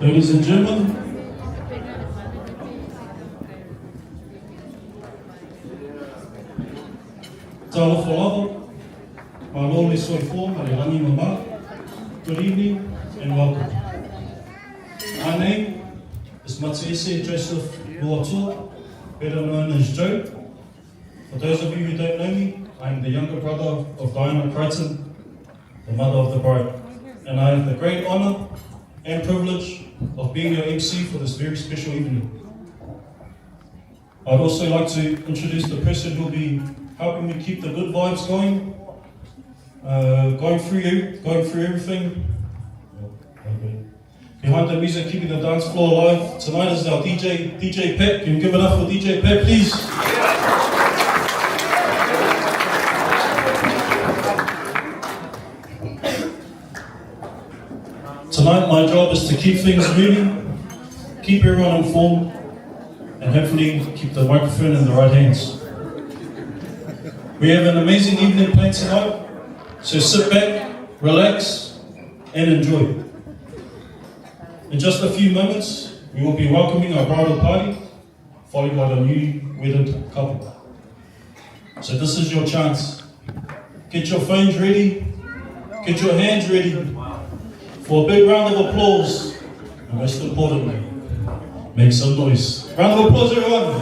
Ladies and gentlemen, Talo Folavo, Malole Soifo, Marirangi Mama, good evening and welcome. My name is Matsuese Joseph Maota, better known as Joe. For those of you who don't know me, I'm the younger brother of Diana Crichton, the mother of the bride. And I have the great honour and privilege of being your MC for this very special evening. I'd also like to introduce the person who will be helping me keep the good vibes going, going through everything. Behind the music, keeping the dance floor alive. Tonight is our DJ Pep. Can you give it up for DJ Pep, please? Tonight, my job is to keep things moving, keep everyone informed, and hopefully keep the microphone in the right hands. We have an amazing evening planned tonight, so sit back, relax, and enjoy. In just a few moments, we will be welcoming our bridal party, followed by the new wedded couple. So this is your chance. Get your phones ready, get your hands ready for a big round of applause, and most importantly, make some noise. Round of applause, everyone.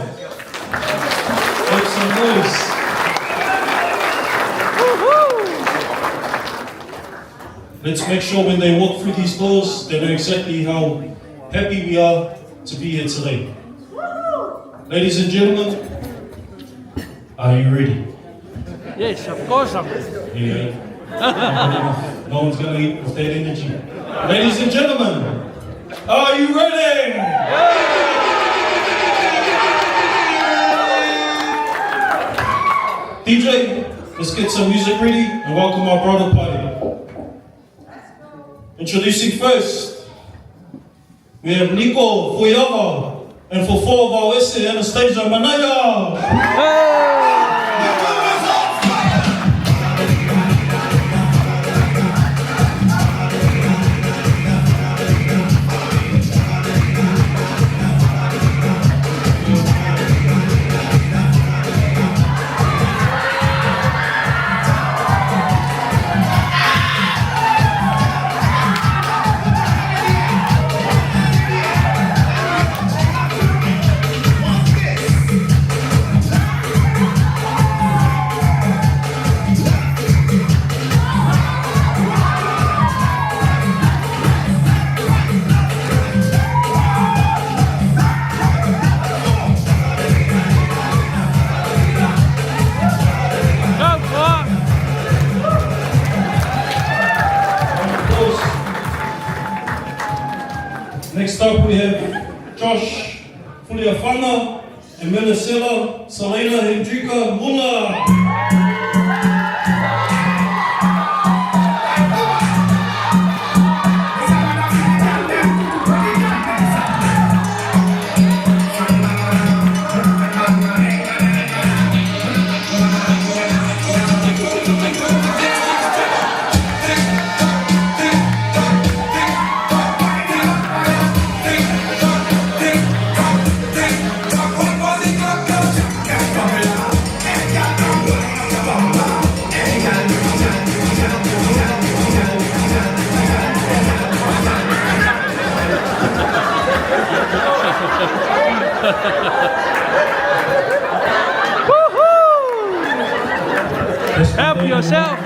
Make some noise. Let's make sure when they walk through these doors, they know exactly how happy we are to be here today. Ladies and gentlemen, are you ready? Yes, of course I'm ready. Yeah. No one's going to eat with that energy. Ladies and gentlemen, are you ready? DJ, let's get some music ready and welcome our bridal party. Introducing first, we have Nico Fuiava, and for 4 of our West Anastasia Manaya. Next up we have Josh Fuliafana and Melisela Selena Hendrika Mula. Help yourself.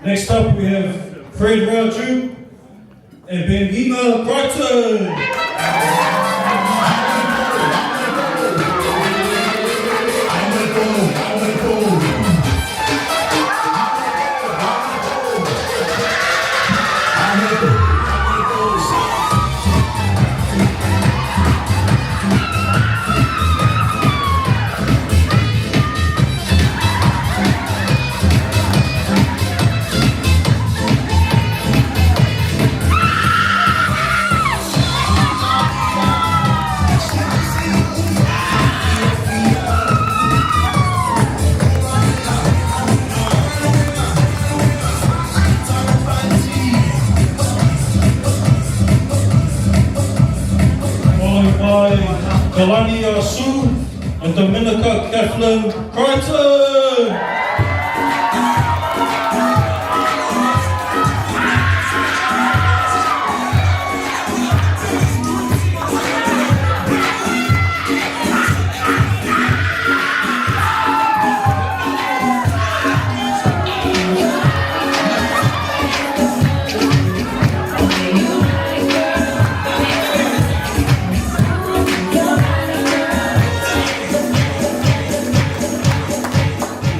Next up we have Fred Raju and Viiga Crichton. by Kalani Asu and Dominica Kathleen Crichton.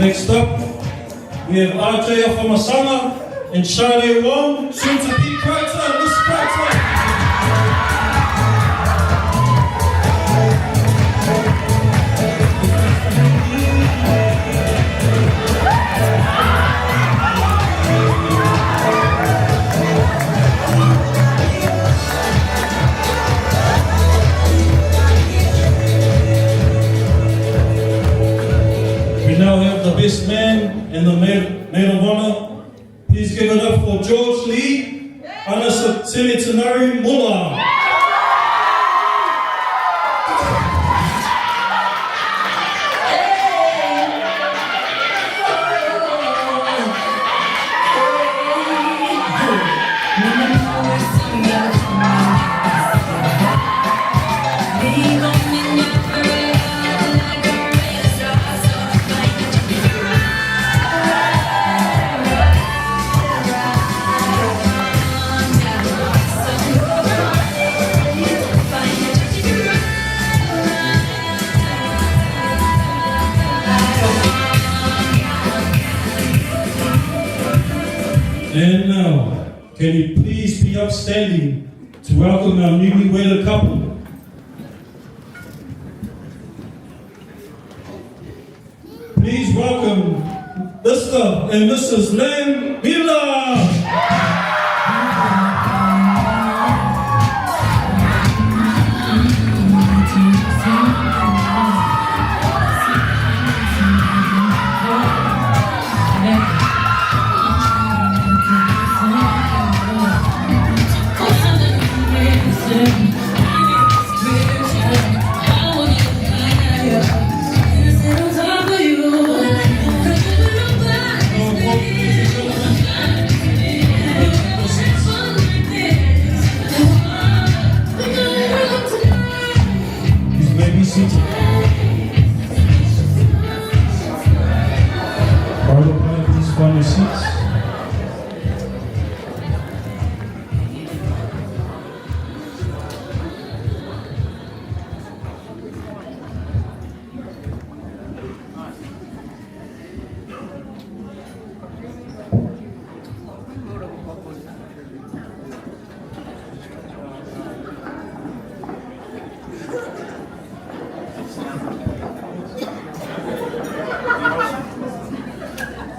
Next up, we have RJ Afamasana and Shade Wong, soon to be Crichton. Miss Crichton. We now have the best man and the maid of honor. Please give it up for George Lee, Anasatili Tanari Mula. And now, can you please be upstanding to welcome our newly wedded couple? Please welcome Mr. and Mrs. Lam Viiga. Find your seats.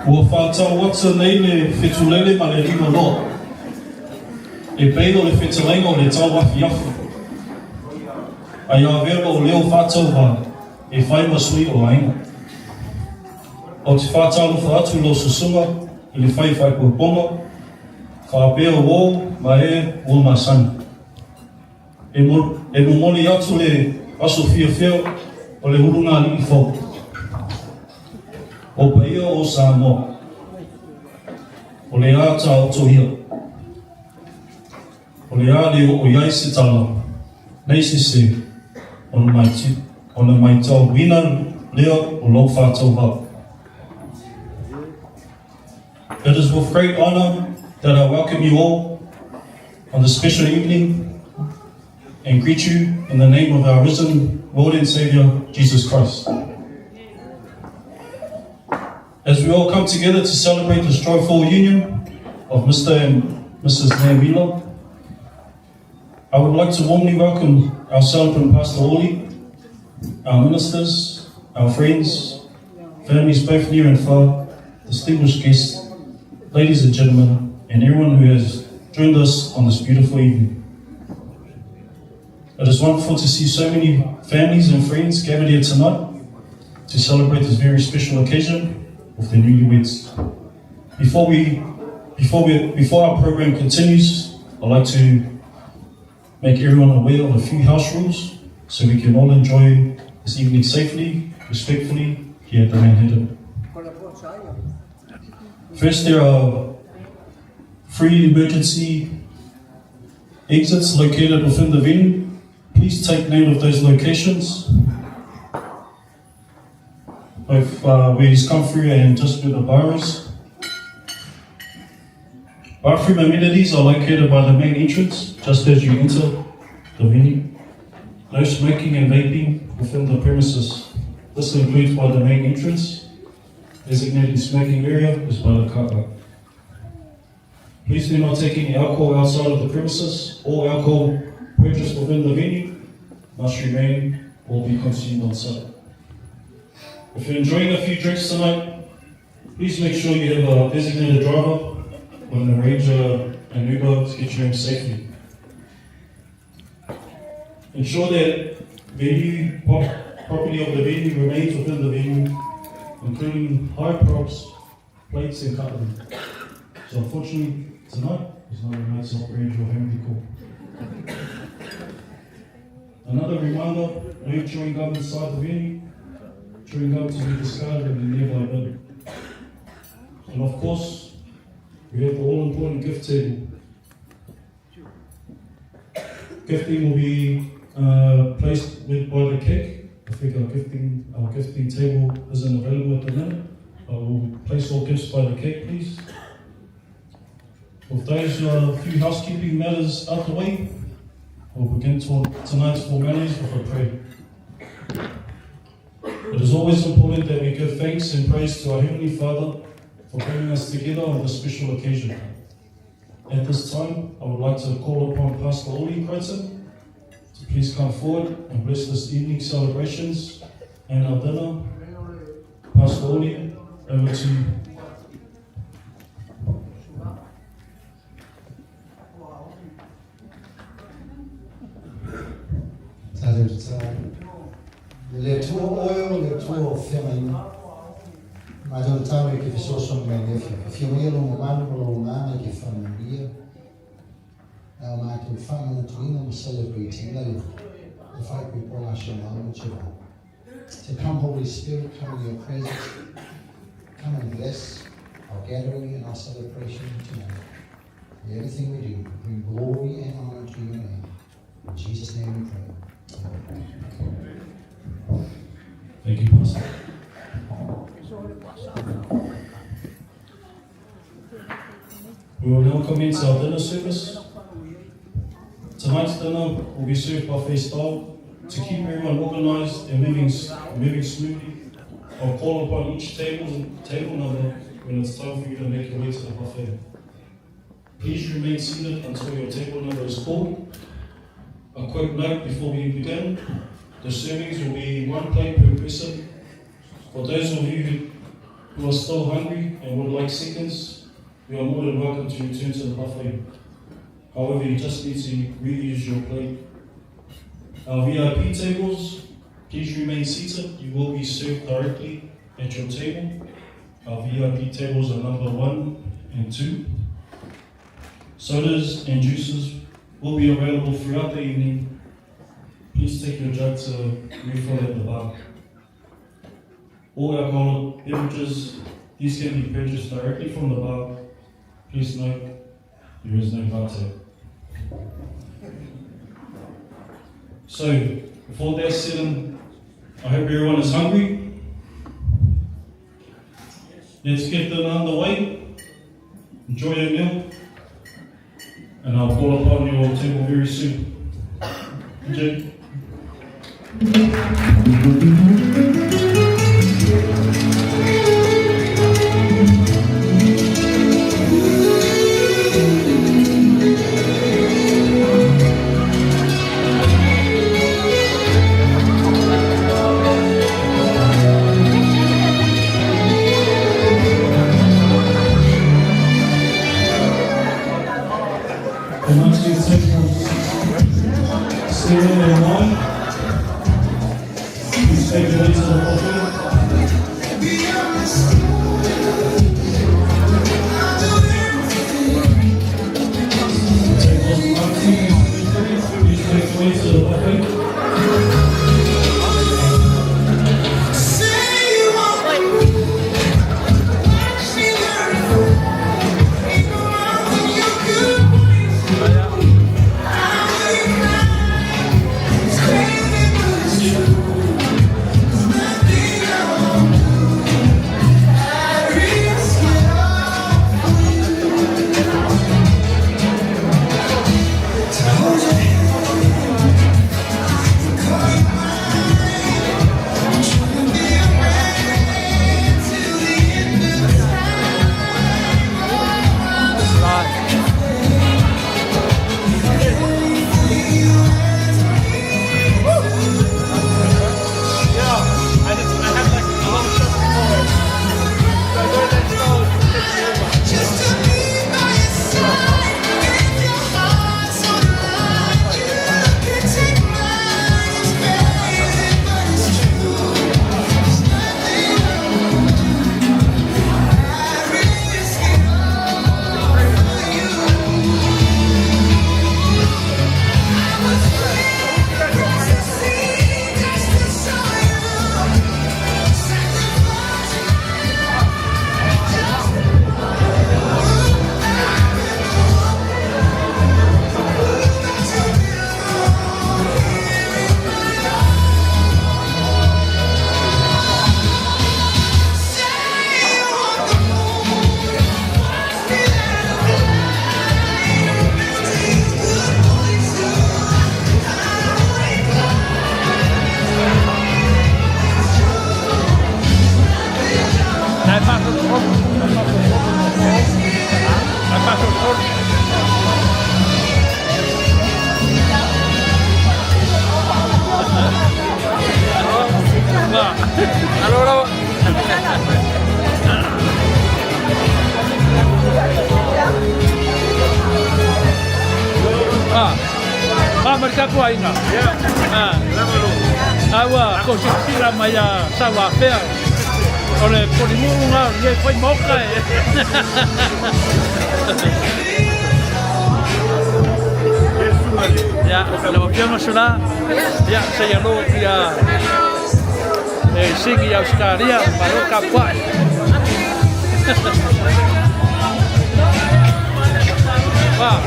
Ua whātau wata nei le whetulele ma le lima loa. E peilo le whetalainga o le tau wafi afu. Ai a vera o leo whātau wa e whai masui o ainga. O te whātau lufa atu lo susunga i le whai kua ponga, whāpea wō ma e o masani. E mumoli atu le aso fia feo o le hurunga li i whau. O paia o Samoa, o le ata o tohia, o le a leo o iai se tala, nei se o na mai tau wina leo o lau whātau hau. It is with great honor that I welcome you all on this special evening and greet you in the name of our risen Lord and Saviour, Jesus Christ. As we all come together to celebrate the joyful union of Mr. and Mrs. Viiga, I would like to warmly welcome our celebrant Pastor Oli, our ministers, our friends, families both near and far, distinguished guests, ladies and gentlemen, and everyone who has joined us on this beautiful evening. It is wonderful to see so many families and friends gathered here tonight to celebrate this very special occasion of the newlyweds. Before our program continues, I'd like to make everyone aware of a few house rules so we can all enjoy this evening safely, respectfully, here at the Manhattan. First, there are 3 emergency exits located within the venue. Please take note of those locations, both where he's come through and just where the bar is. Bathroom amenities are located by the main entrance, just as you enter the venue. No smoking and vaping within the premises. This includes by the main entrance. Designated smoking area is by the car park. Please do not take any alcohol outside of the premises. All alcohol purchased within the venue must remain or be consumed on site. If you're enjoying a few drinks tonight, please make sure you have a designated driver when arrange an Uber to get you home safely. Ensure that venue property of the venue remains within the venue, including high props, plates and cutlery. So unfortunately, tonight, there's no remote self-range or home decor. Another reminder, no chewing gum inside the venue. Chewing gum to be discarded in the nearby bin. And of course, we have the all-important gift table. Gifting will be placed by the cake. I think our gifting table isn't available at the minute. We'll place all gifts by the cake, please. With those few housekeeping matters out the way, we'll begin tonight's formalities with a prayer. It is always important that we give thanks and praise to our Heavenly Father for bringing us together on this special occasion. At this time, I would like to call upon Pastor Oli Kreutzer to please come forward and bless this evening's celebrations and our dinner. Pastor Oli, over to you. Le tuo oil, le tuo femina, ma non tave che so sono magnifico. Fiumelo umano lo umano che fa Maria. Ma tu fammi un trino celebrating the fact we pour our shalom to come, Holy Spirit, come in your presence, come and bless our gathering and our celebration tonight. In everything we do, bring glory and honor to your name. In Jesus' name we pray. Amen. Thank you, Pastor. We will now commence our dinner service. Tonight's dinner will be served buffet style. To keep everyone organized and moving smoothly, I'll call upon each table number when it's time for you to make your way to the buffet. Please remain seated until your table number is called. A quick note before we begin. The servings will be 1 plate per person. For those of you who are still hungry and would like seconds, you are more than welcome to return to the buffet. However, you just need to reuse your plate. Our VIP tables, please remain seated. You will be served directly at your table. Our VIP tables are number 1 and 2. Sodas and juices will be available throughout the evening. Please take your jug to refill at the bar. All alcoholic beverages, these can be purchased directly from the bar. Please note, there is no bar tab. So, before that's said, I hope everyone is hungry. Let's get them underway. Enjoy your meal. And I'll call upon your table very soon. Enjoy. Please kapua inga. Aua, ko se tira mai a sawa pea. Ole polimurunga, le foi moka e. Ya, le wapianga sula. Ya, se ya lo kia. Singi Australia, baru kapua. Wah.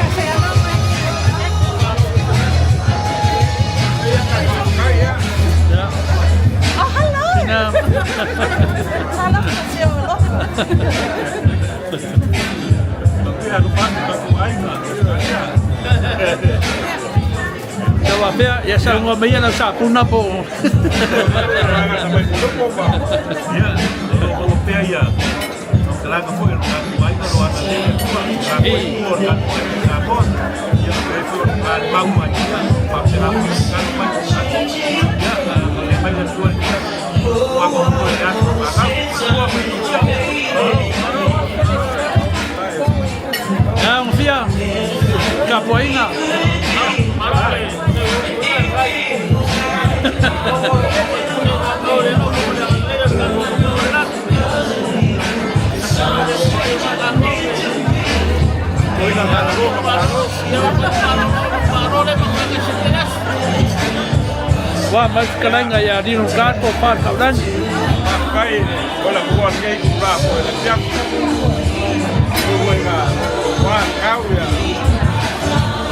Oh, hello. Nah. Salam kecil loh. Coba pia, ya sa ngomenya na sa puna po. Ya, kalau pia ya. Kalau kamu yang baik kalau ada dia, kalau impor kan impor, ya itu kan bau aja, pakai apa kan macam ya, kalau banyak jual kita, apa pun ya, maka semua berjual. Yang pia, kapoeira. Wah, mas kalanga ya di lugar po par kaudan. Kai, kalau buat kayak kurang, boleh siap. Bukan wah kau ya.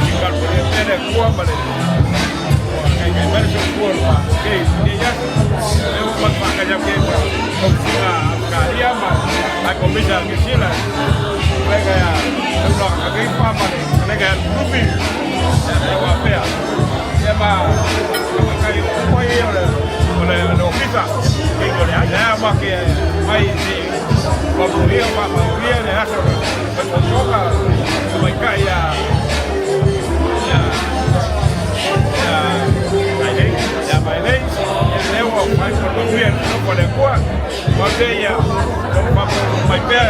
Jika boleh ada kuah balik. Kayak macam kuah lah. Kayak dia eu pakai jam kayak oksina kalian mah. Aku bisa kesilan. Mereka ya, kalau kayak apa balik. Mereka rupi. Yang apa ya? Ya mah. Kayak apa ya oleh ofisa. Kayak boleh aja pakai mai di Baburia Pak Baburia ni asal bercoba mereka ya baik ya lewat mai Baburia no boleh kuat macam ya mereka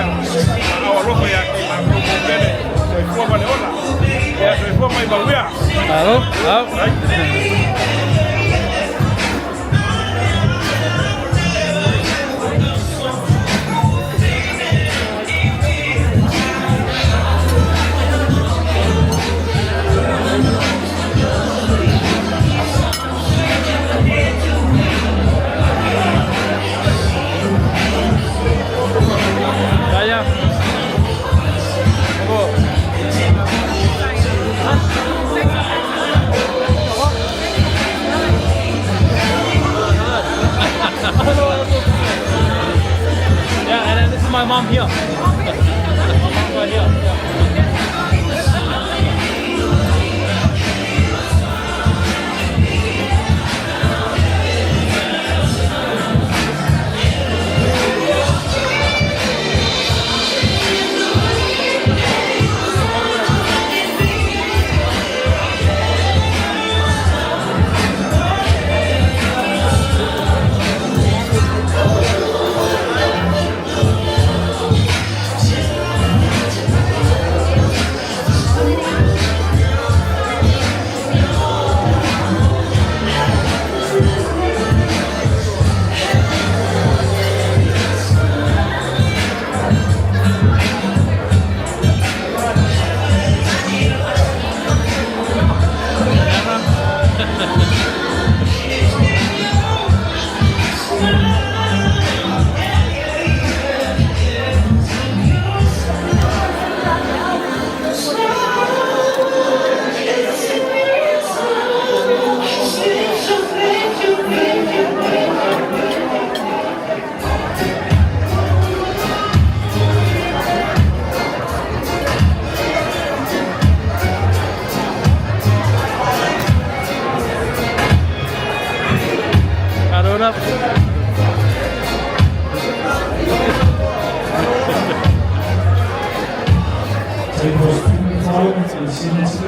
awal roh ya mampu kene semua boleh olah ya semua mai Baburia Halo, halo. Yeah, and then this is my mom here. Right here. Up. Tables 25 and 70.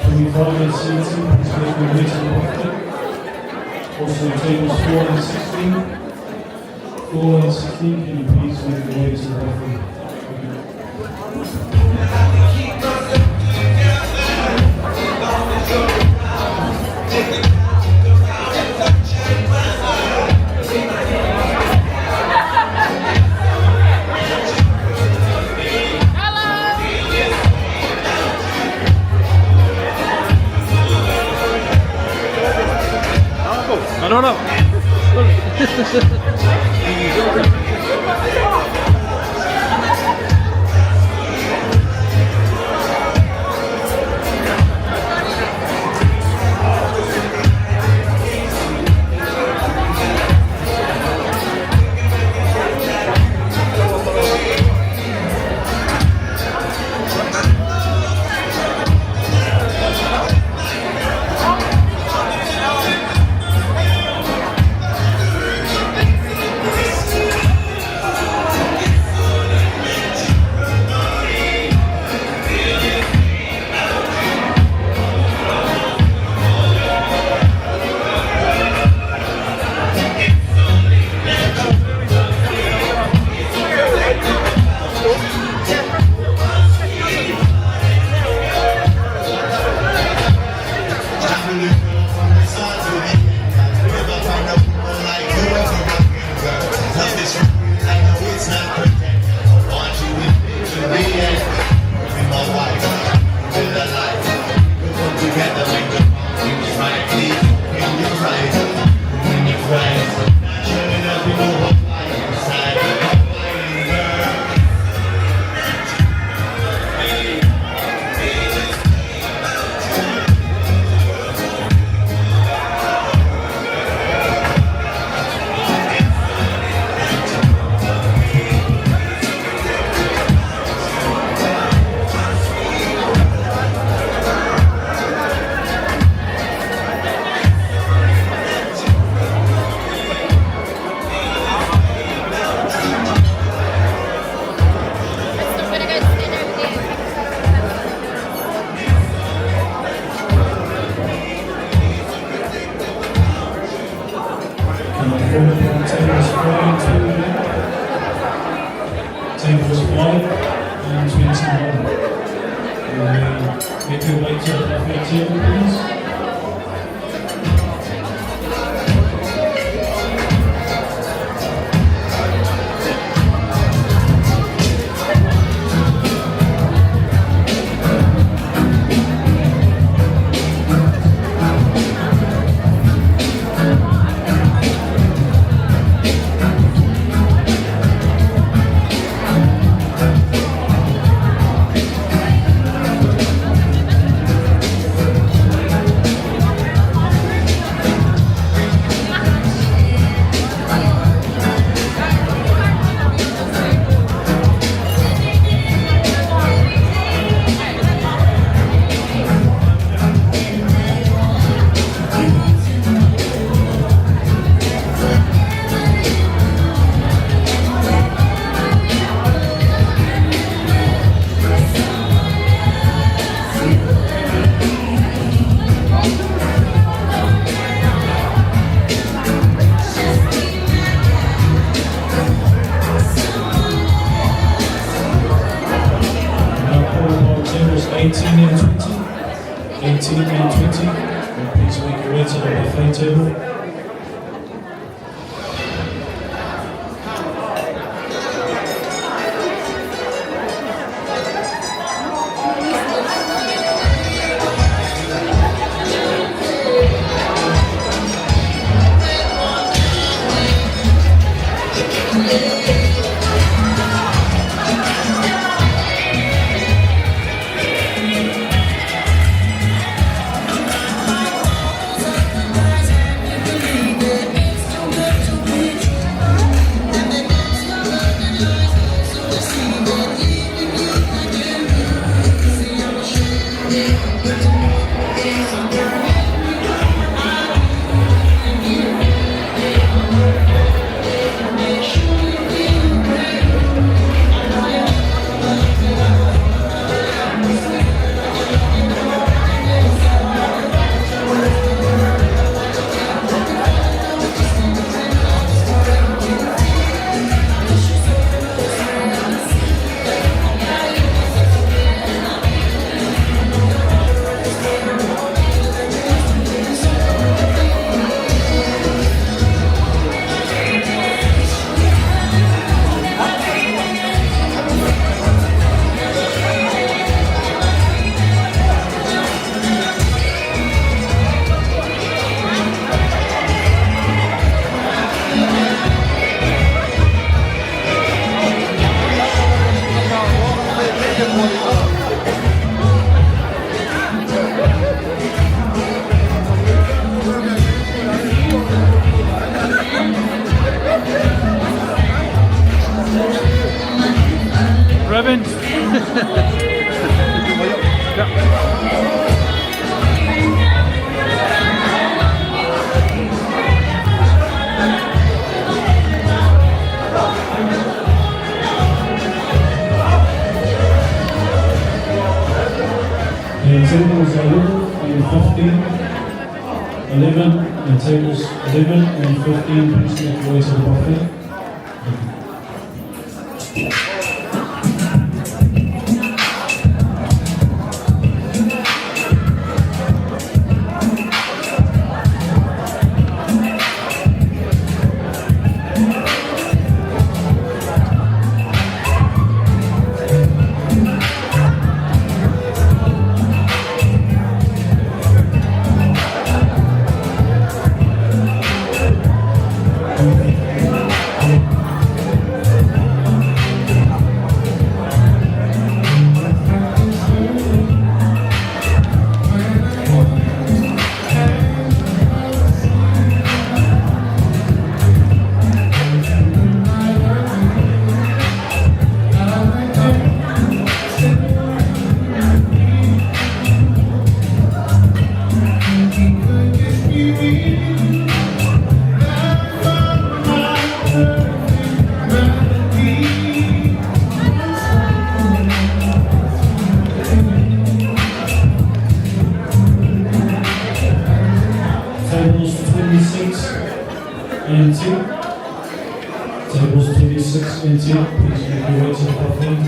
25 and 70 is going to be meeting often. Also tables 4 and 16. 4 and 16, can you please make the way to the referee? Allora. Tables 1 and 21. Make your way to the buffet table, please. Tables 18 and 20. 18 and 20. And please make your way to the buffet table. tables 11 and 15, please make your way to the buffet. Tables 26 and 2. Tables 26 and 2, please make your way to the buffet.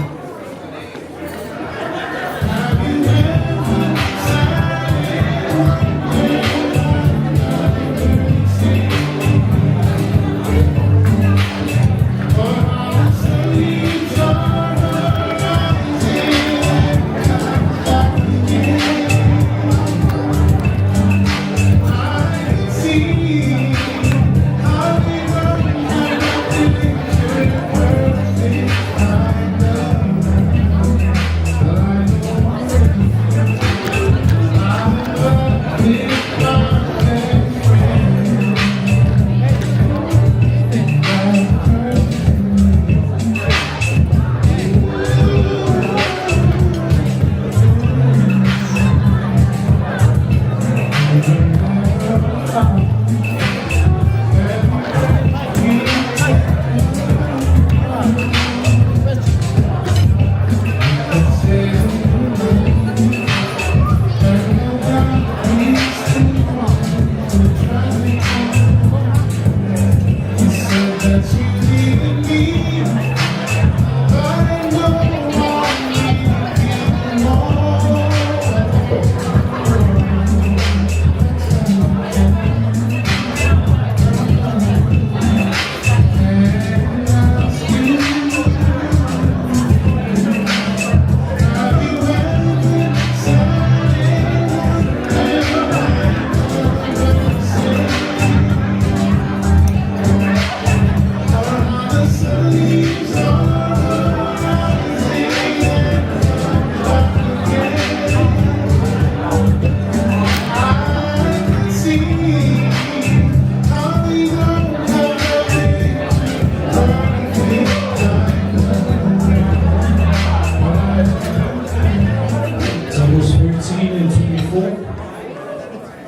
Tables 13 and 24.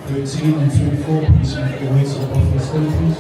13 and 24, please make your way to the buffet stand, please.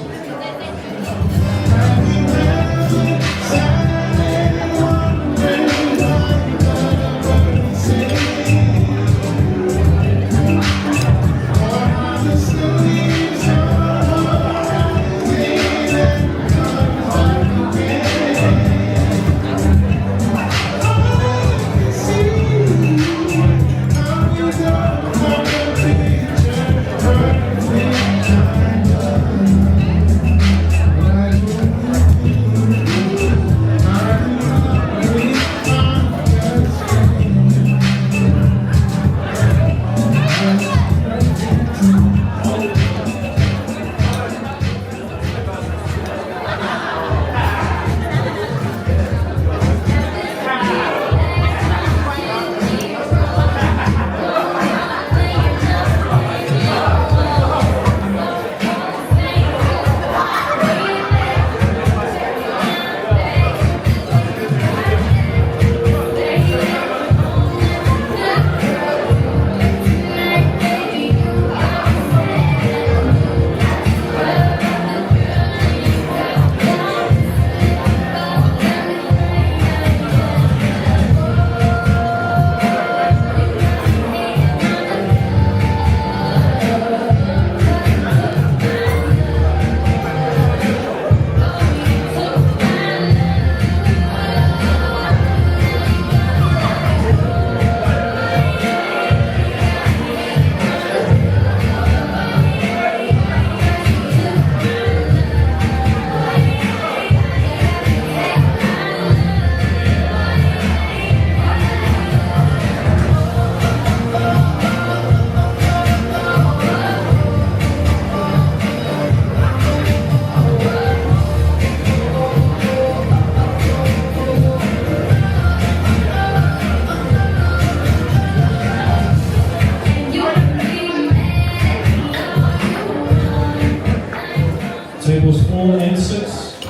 tables 4 and 6. 4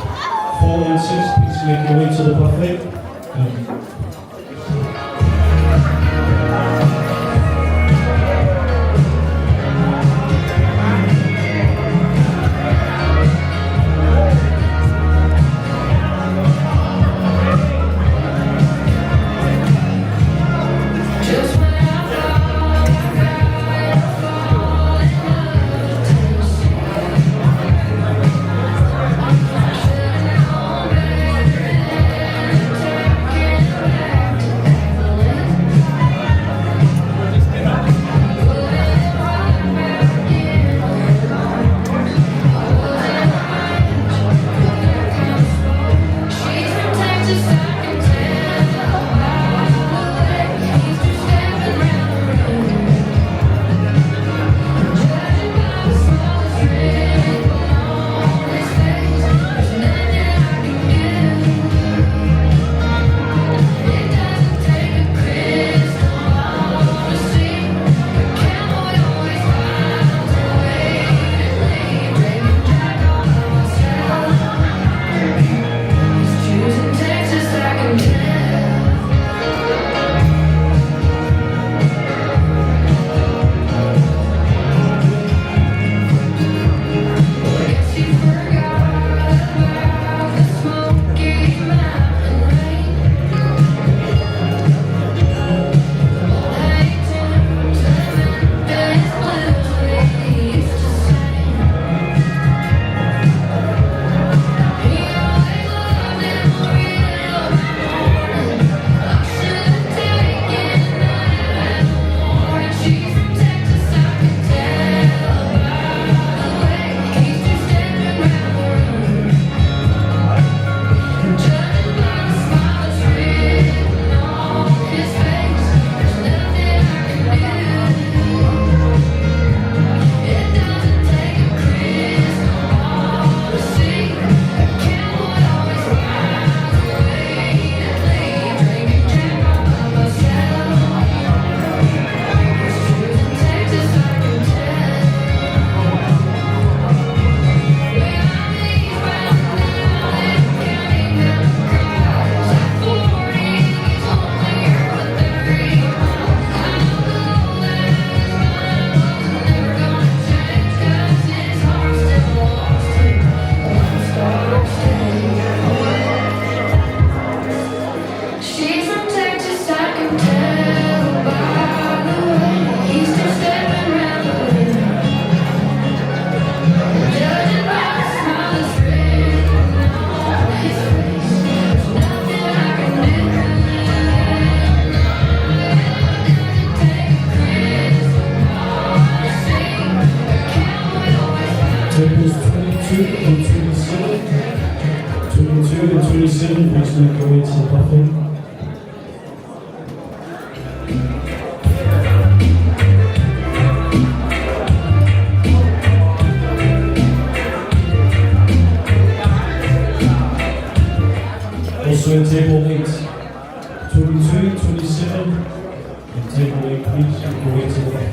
and 6, please make your way to the buffet. Tables 22 and 27. 22 and 27, please make your way to the buffet. Also in table 8, 22, 27, and table 8, please make your way to the buffet.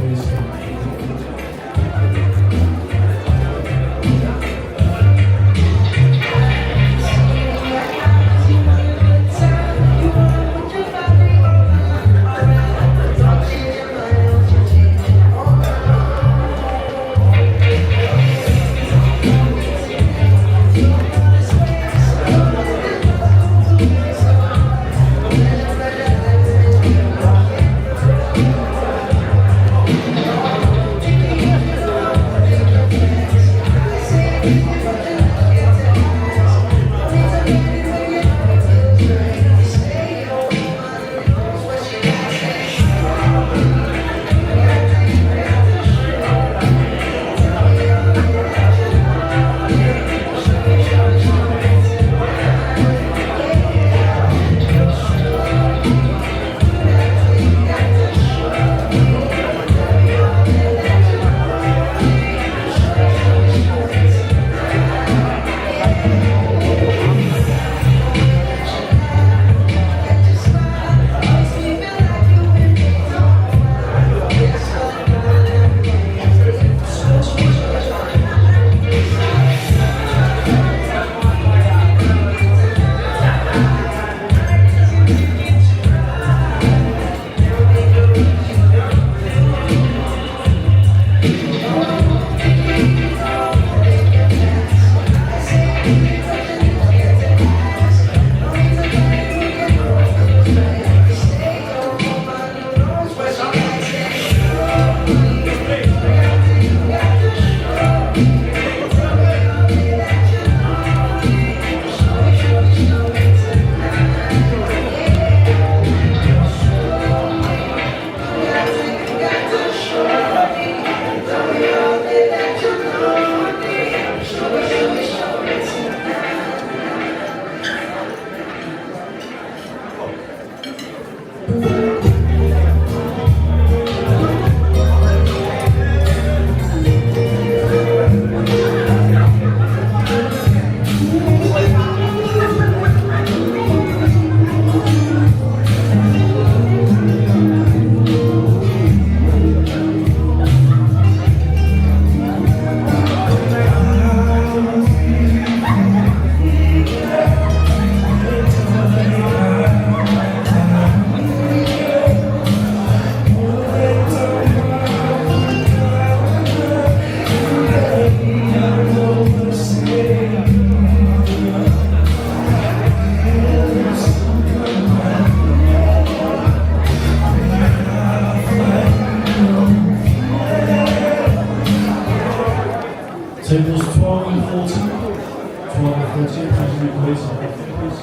tables 12 and 14. 12 and 14, please make way to the buffet, please.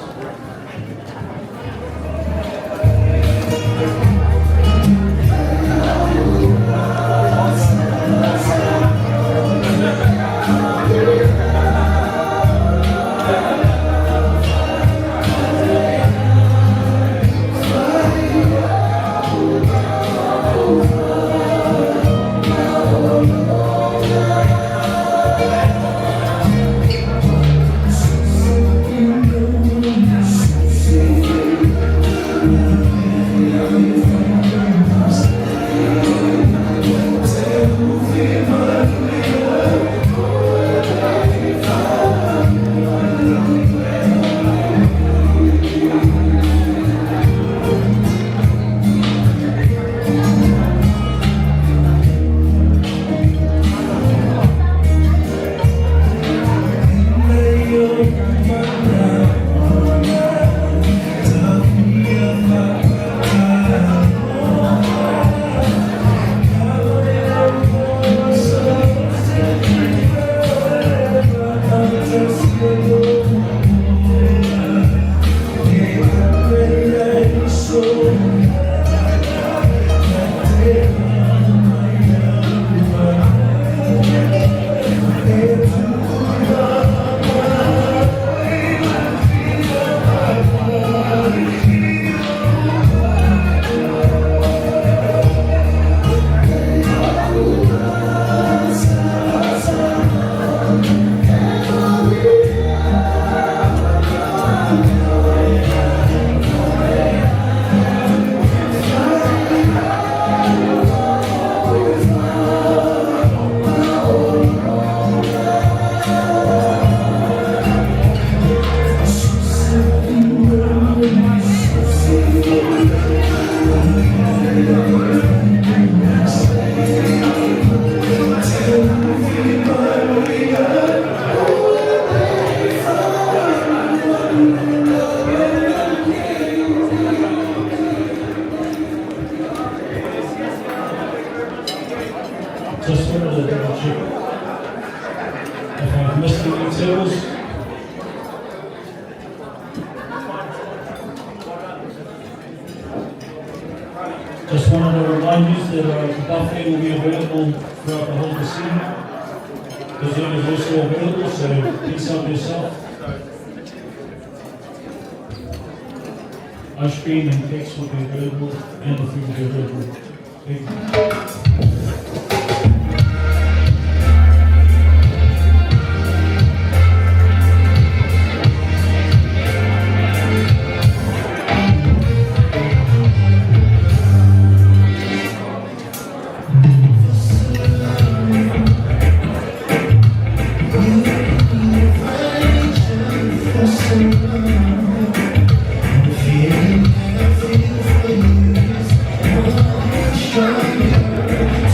Just wanted to double check if I've missed any tables. Just wanted to remind you that the buffet will be available throughout the whole casino. Dessert is also available, so please help yourself. Ice cream and cakes will be available, and the food will be available. Thank you. Stronger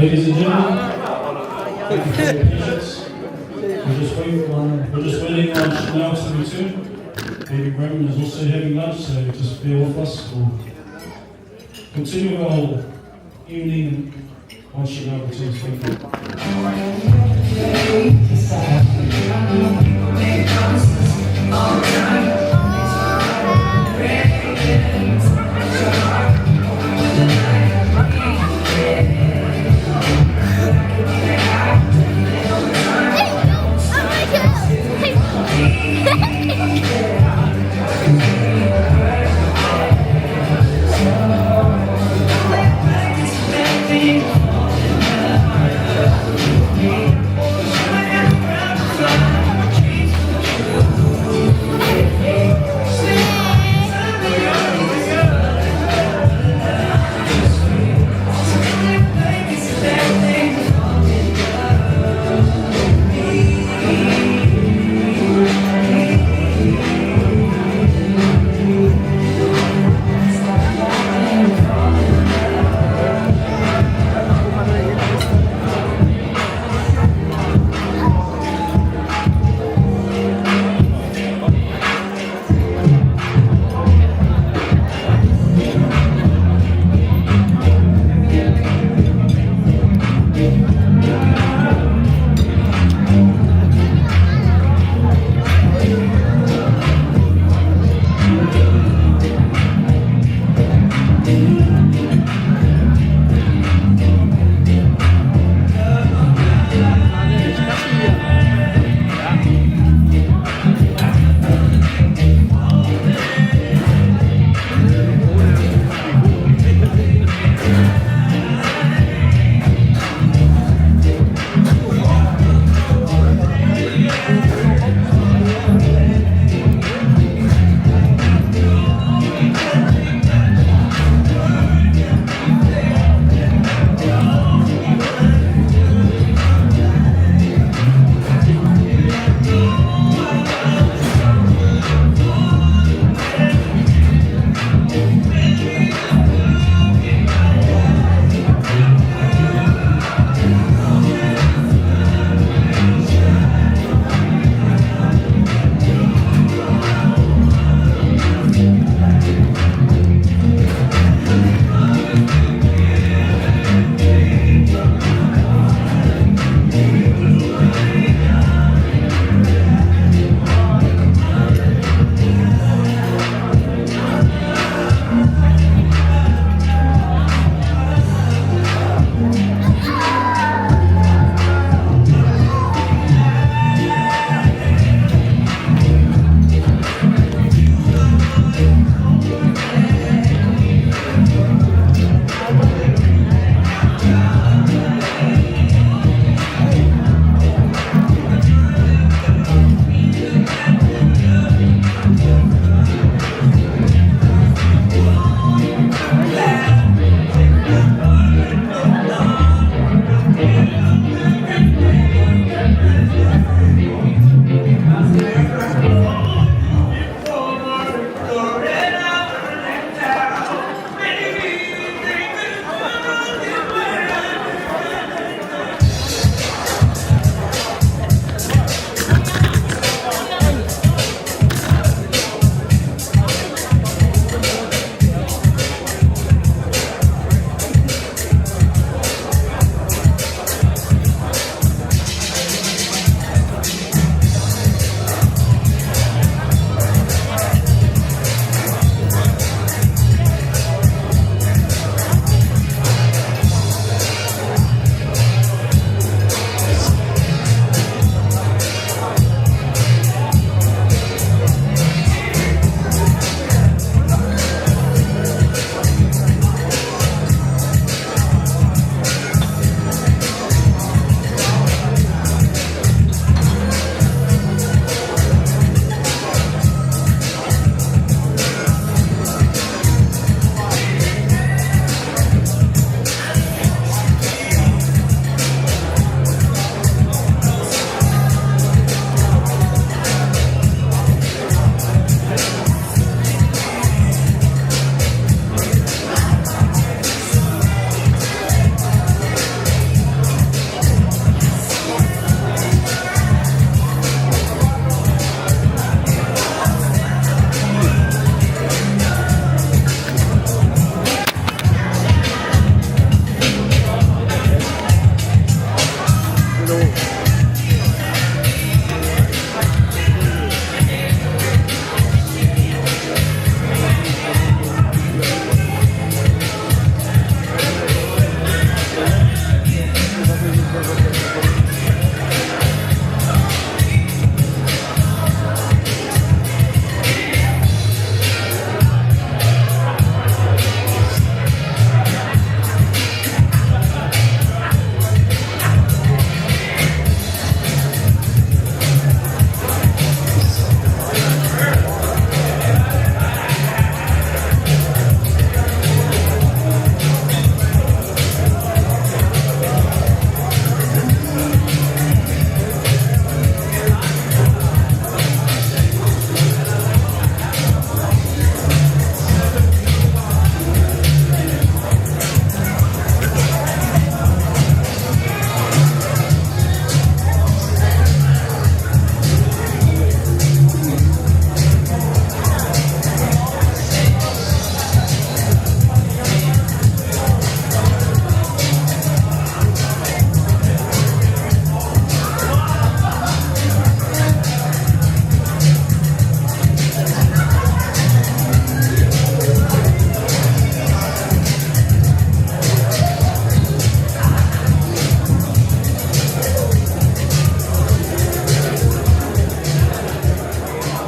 Ladies and gentlemen, thank you for your patience. We're just waiting on Chanel to return. Baby Bremen is also having lunch, so just bear with us. We'll continue our evening once Chanel returns. Thank you.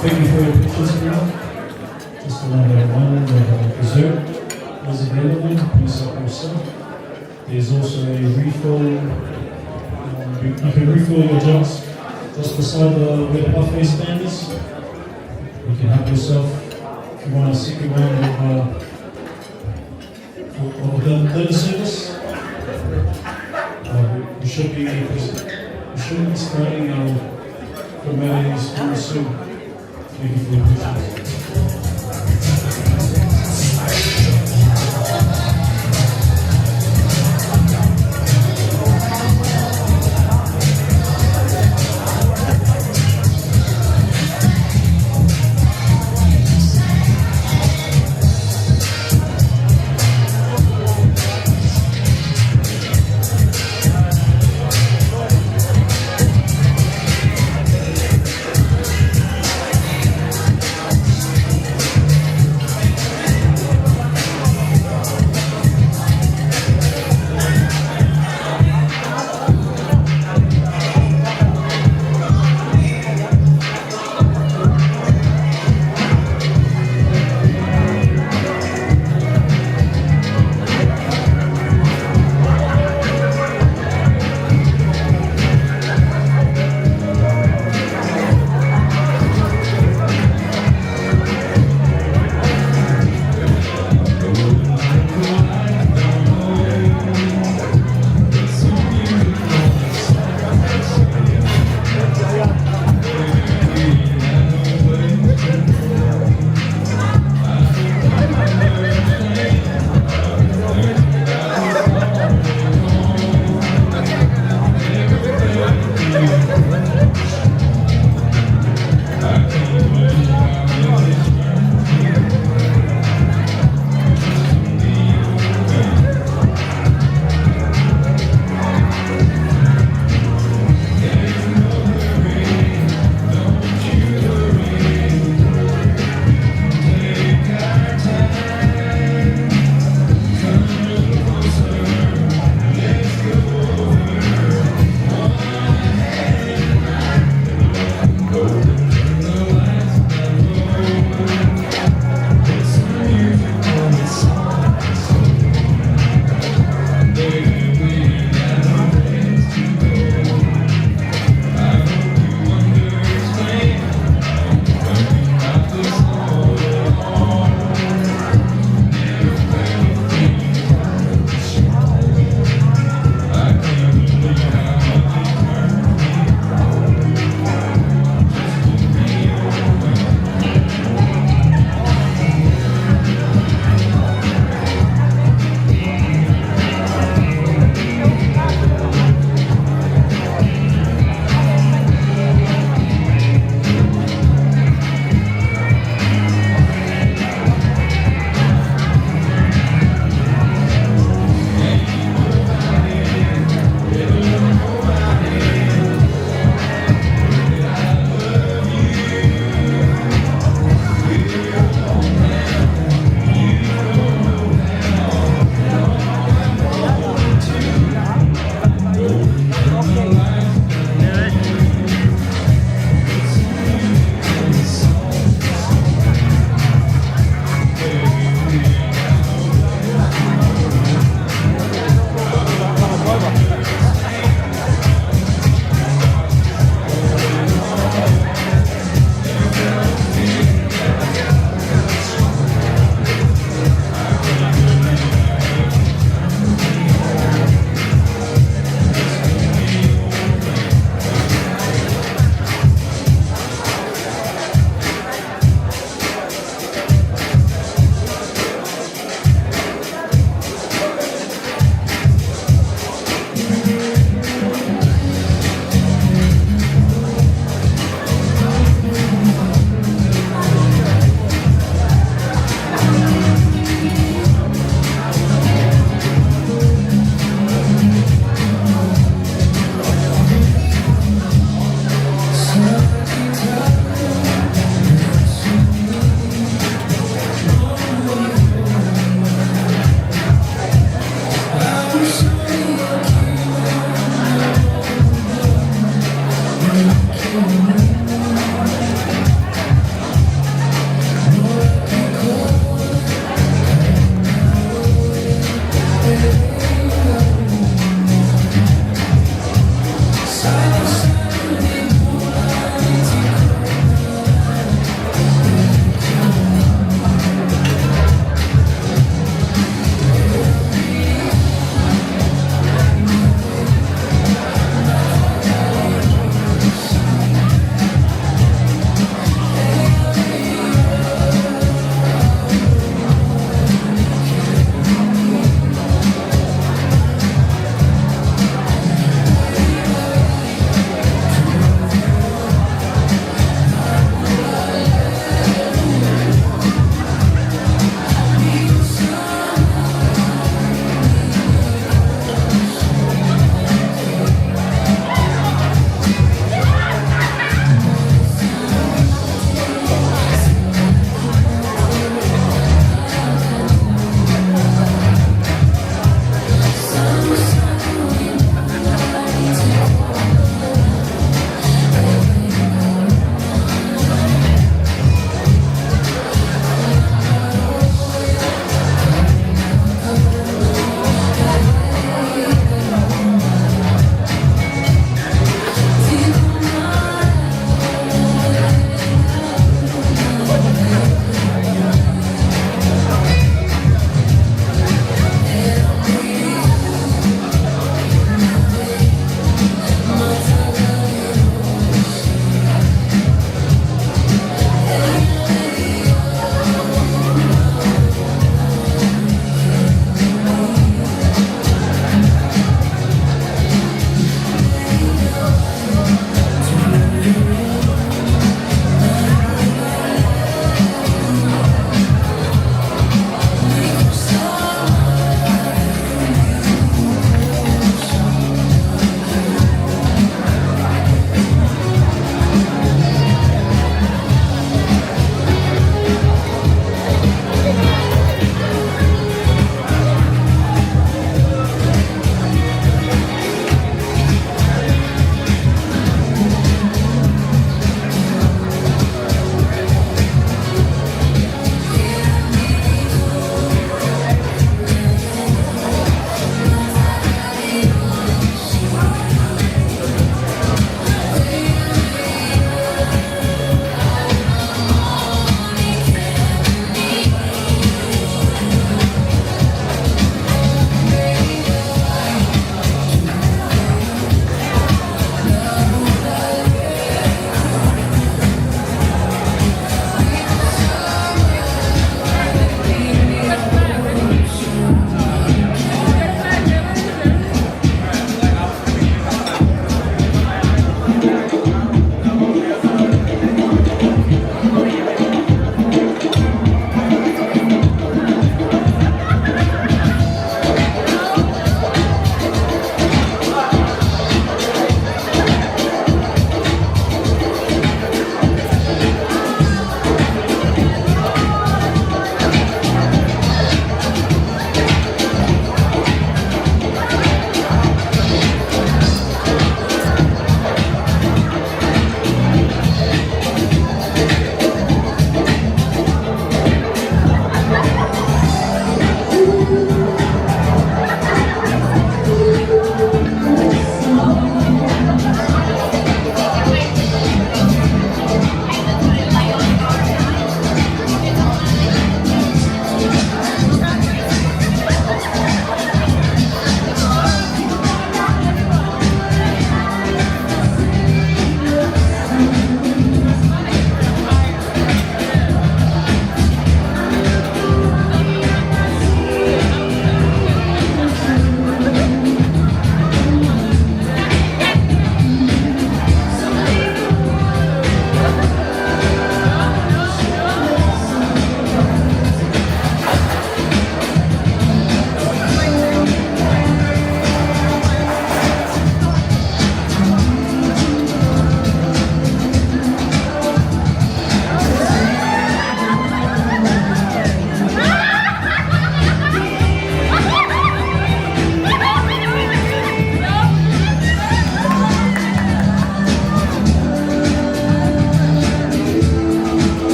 Thank you for your patience everyone. Just another reminder that dessert is available. Please help yourself. There's also a refill. You can refill your jugs just beside where the buffet stand is. You can help yourself. If you want to stick around with the dinner service, we should be starting our formalities very soon. Thank you for your patience.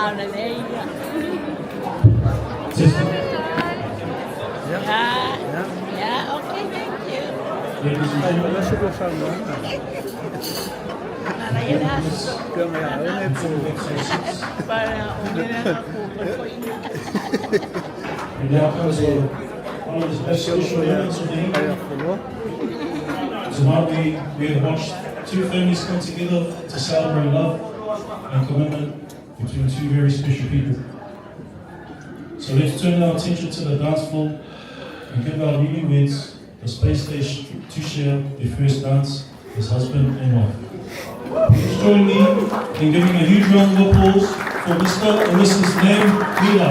Hallelujah. Sister. Yeah, okay, thank you. Ladies and gentlemen. And now comes one of the special moments of the evening. Tonight we have watched two families come together to celebrate love and commitment between two very special people. So let's turn our attention to the dance floor and give our newlyweds the space to share their first dance as husband and wife. Please join me in giving a huge round of applause for Mr. and Mrs. Nam Viiga.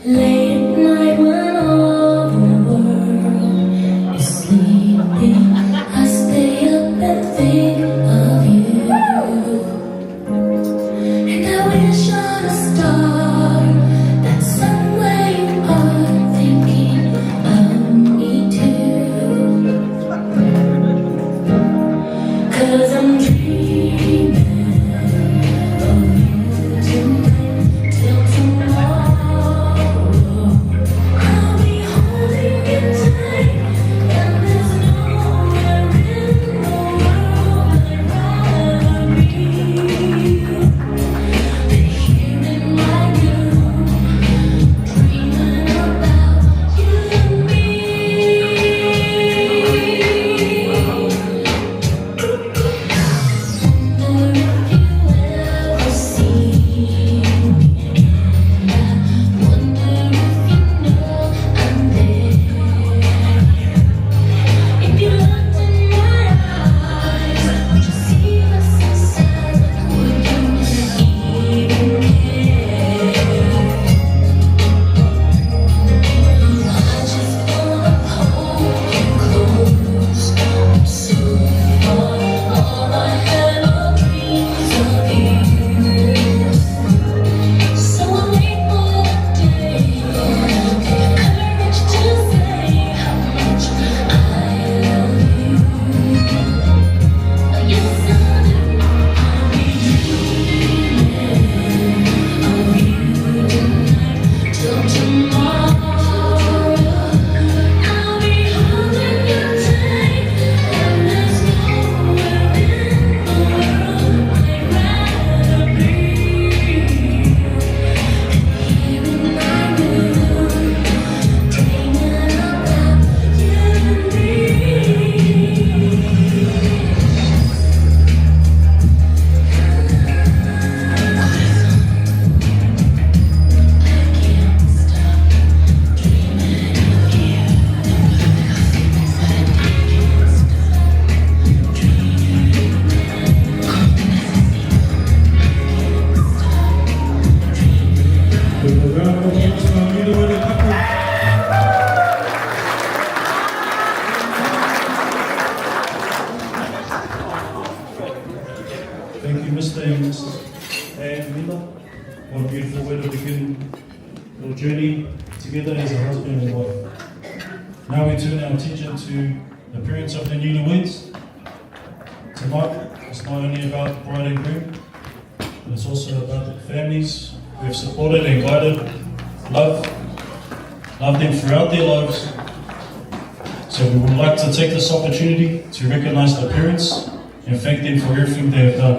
Late at night when all the world is sleeping, I stay up and think of you. And I wish on a star that somewhere you are thinking of me too. 'Cause I'm dreaming of you tonight till tomorrow. I'll be holding you tight, and there's nowhere in the world I'd rather be than here in my room, dreaming about you and me. Wonder if you ever see me again. I wonder if you know I'm there. If you looked in my eyes, would you see us inside? Would you even care? I just wanna hold you close. I'm so far, all I had are dreams of you. So I'll wait for the day, the courage to say how much I love you. Yes, I do. I'll be dreaming of you tonight till tomorrow. I'll be holding you tight, and there's nowhere in the world I'd rather be than here in my room, dreaming about you and me. With a round of applause to our newlywed couple. Thank you, Mr. and Mrs. and Viiga. What a beautiful way to begin your journey together as a husband and wife. Now we turn our attention to the parents of the newlyweds. Tonight, it's not only about the bride and groom, but it's also about the families who have supported and guided, loved them throughout their lives. So we would like to take this opportunity to recognize the parents and thank them for everything they have done.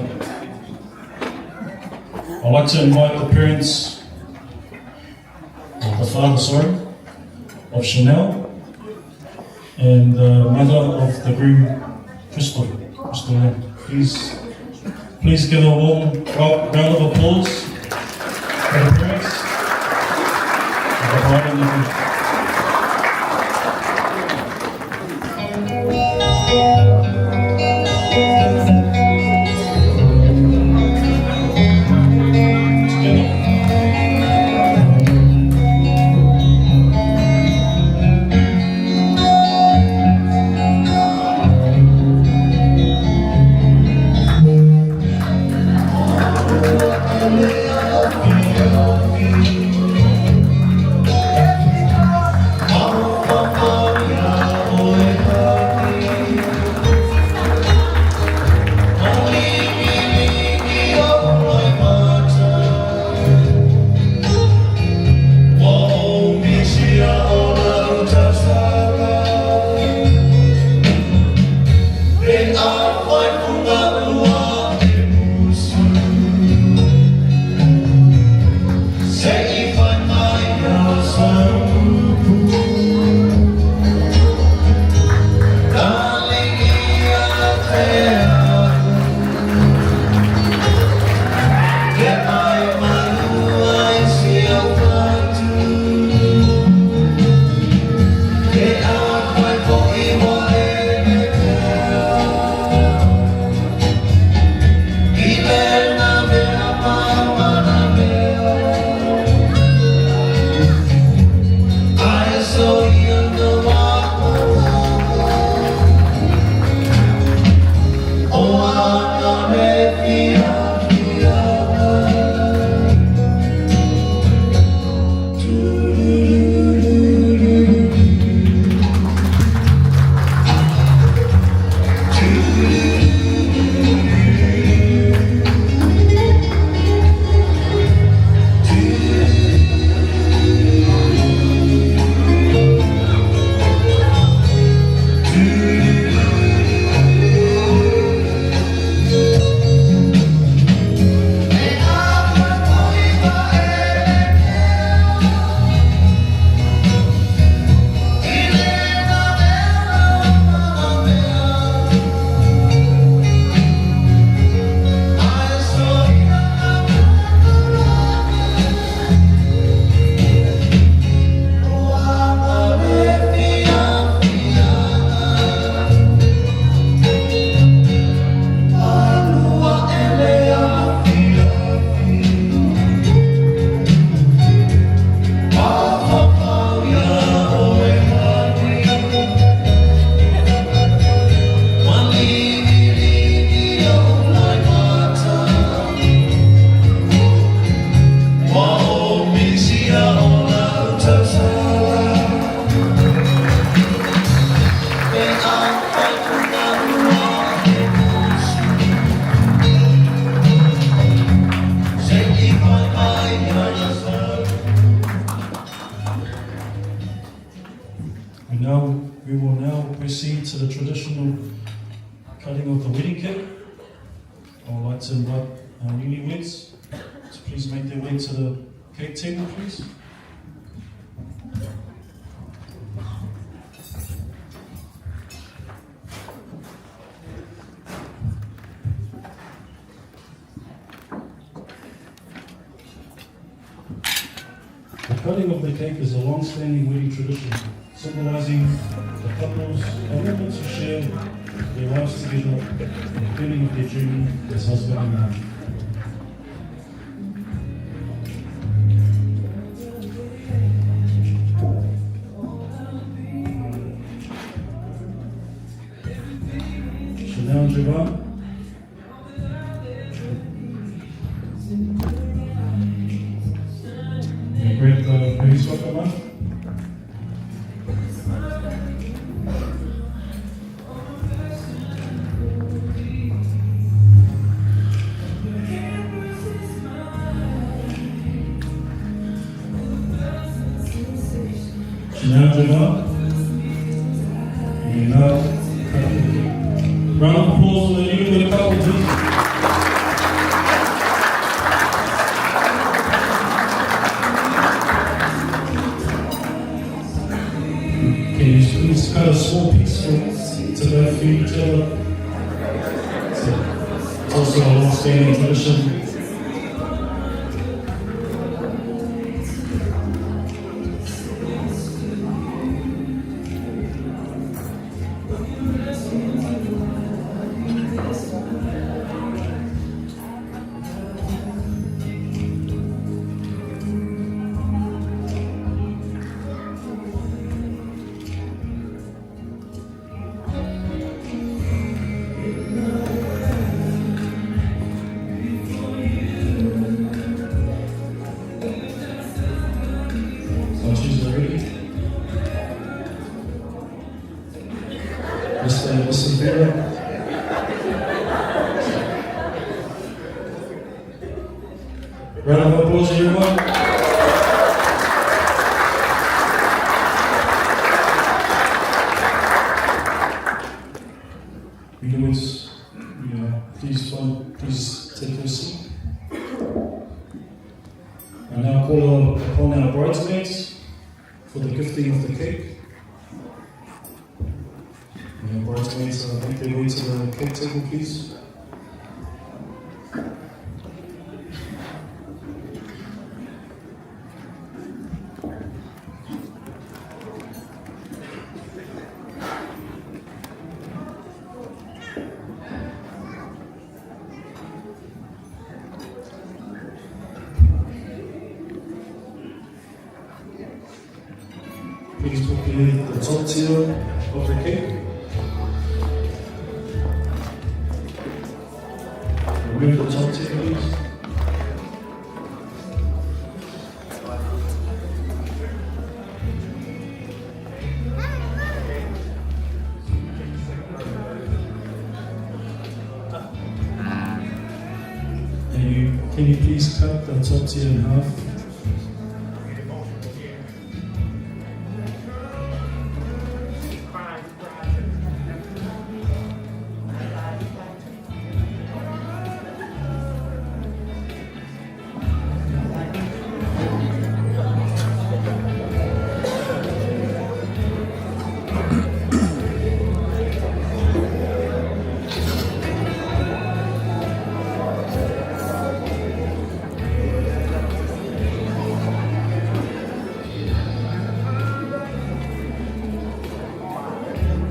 I'd like to invite the parents, or the father, of Chanel, and the mother of the groom, Crystal. Please give a warm round of applause for the parents of the bride and the groom. We will now proceed to the traditional cutting of the wedding cake. I would like to invite our newlyweds to please make their way to the cake table, please. The cutting of the cake is a long-standing wedding tradition, symbolizing the couple's commitment to share their lives together at the beginning of their journey as husband and wife. Chanel and Javon. Grab the baby soccer mat. Chanel Javon. And now, round of applause for the newlywed couple, please. Please cut a small piece to both feed each other. It's also a long-standing tradition. Mr. Viiga. Round of applause, everyone. Newlyweds, please take your seat. I now call upon our bridesmaids for the gifting of the cake. And our bridesmaids, make their way to the cake table, please. Please put the top tier of the cake. Remove the top tier, please. Can you please cut the top tier in half?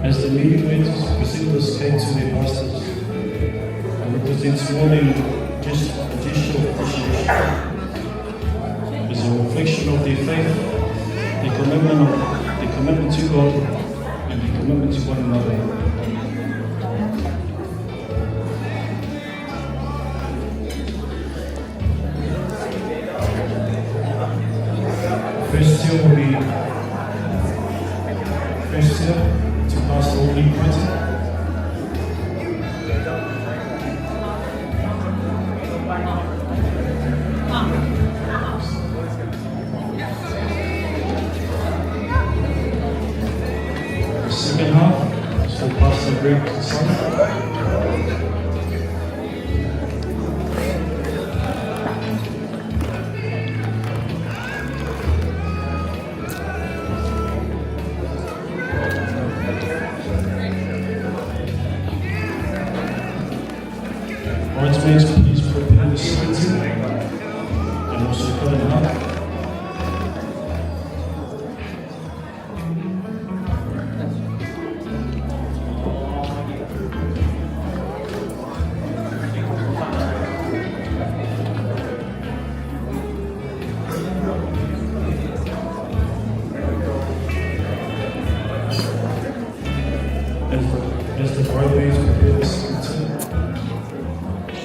As the newlyweds present this cake to their pastors, it represents more than just a gesture of appreciation. It is a reflection of their faith, their commitment to God, and their commitment to one another. First tier will be to pass the old printing. second half, so Pastor Greg's son. Bridesmaids, please prepare the seating and also clean it up. As the bridesmaids prepare the seating,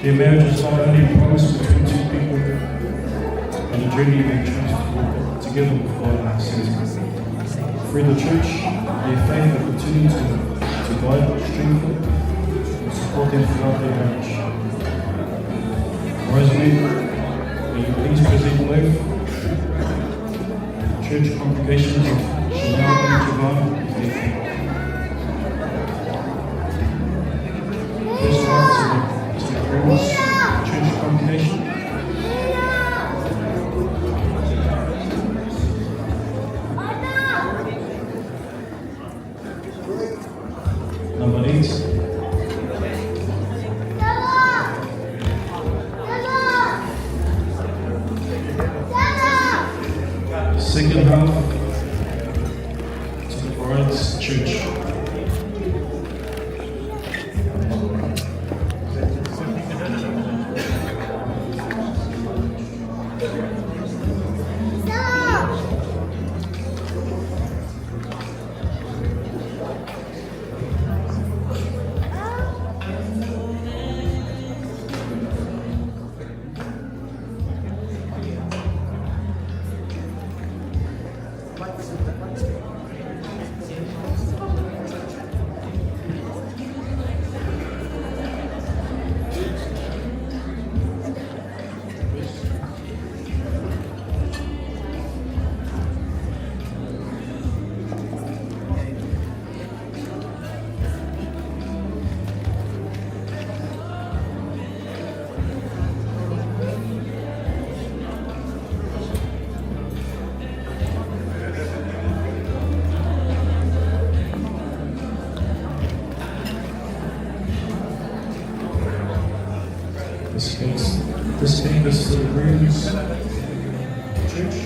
their marriage is not only a promise between two people, but a journey they choose to walk together with God and ourselves. Through the church, their faith will continue to guide, strengthen, and support them throughout their marriage. Bridesmaid, will you please present the wave? Church congregations of Samoa and Atua is their faith. First part to the Cross Church congregation. Number 8. Second half to the bride's church. This came us to the groom's church.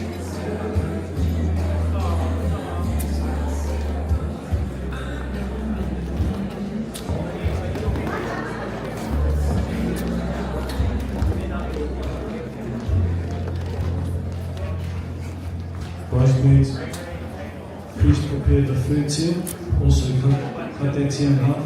Bridesmaids, please prepare the third tier. Also cut that tier in half.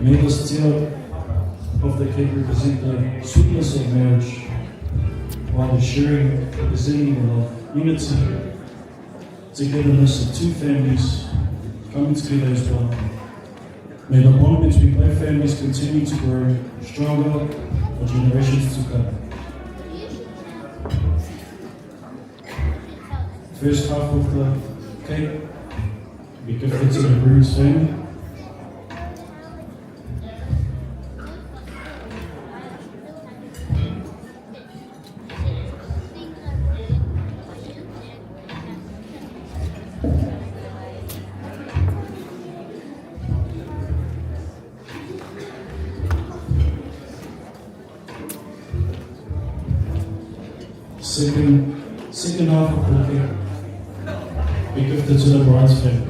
May this tier of the cake represent the sweetness of marriage, while the sharing representing the love, unity, togetherness of two families coming together as one. May the bond between both families continue to grow stronger for generations to come. First half of the cake be gifted to the groom's family. Second half of the cake be gifted to the bride's family.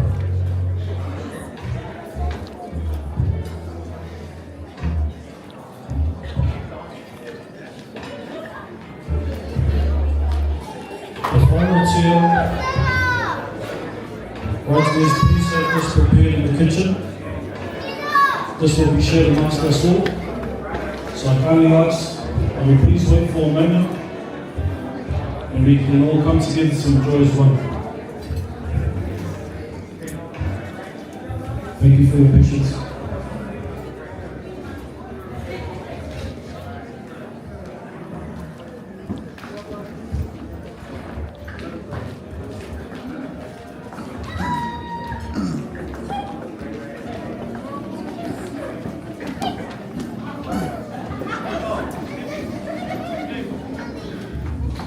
The final tier, bridesmaids, please have this prepared in the kitchen. This will be shared amongst us all. So I kindly ask, will you please wait for a moment, and we can all come together to enjoy as one. Thank you for your patience.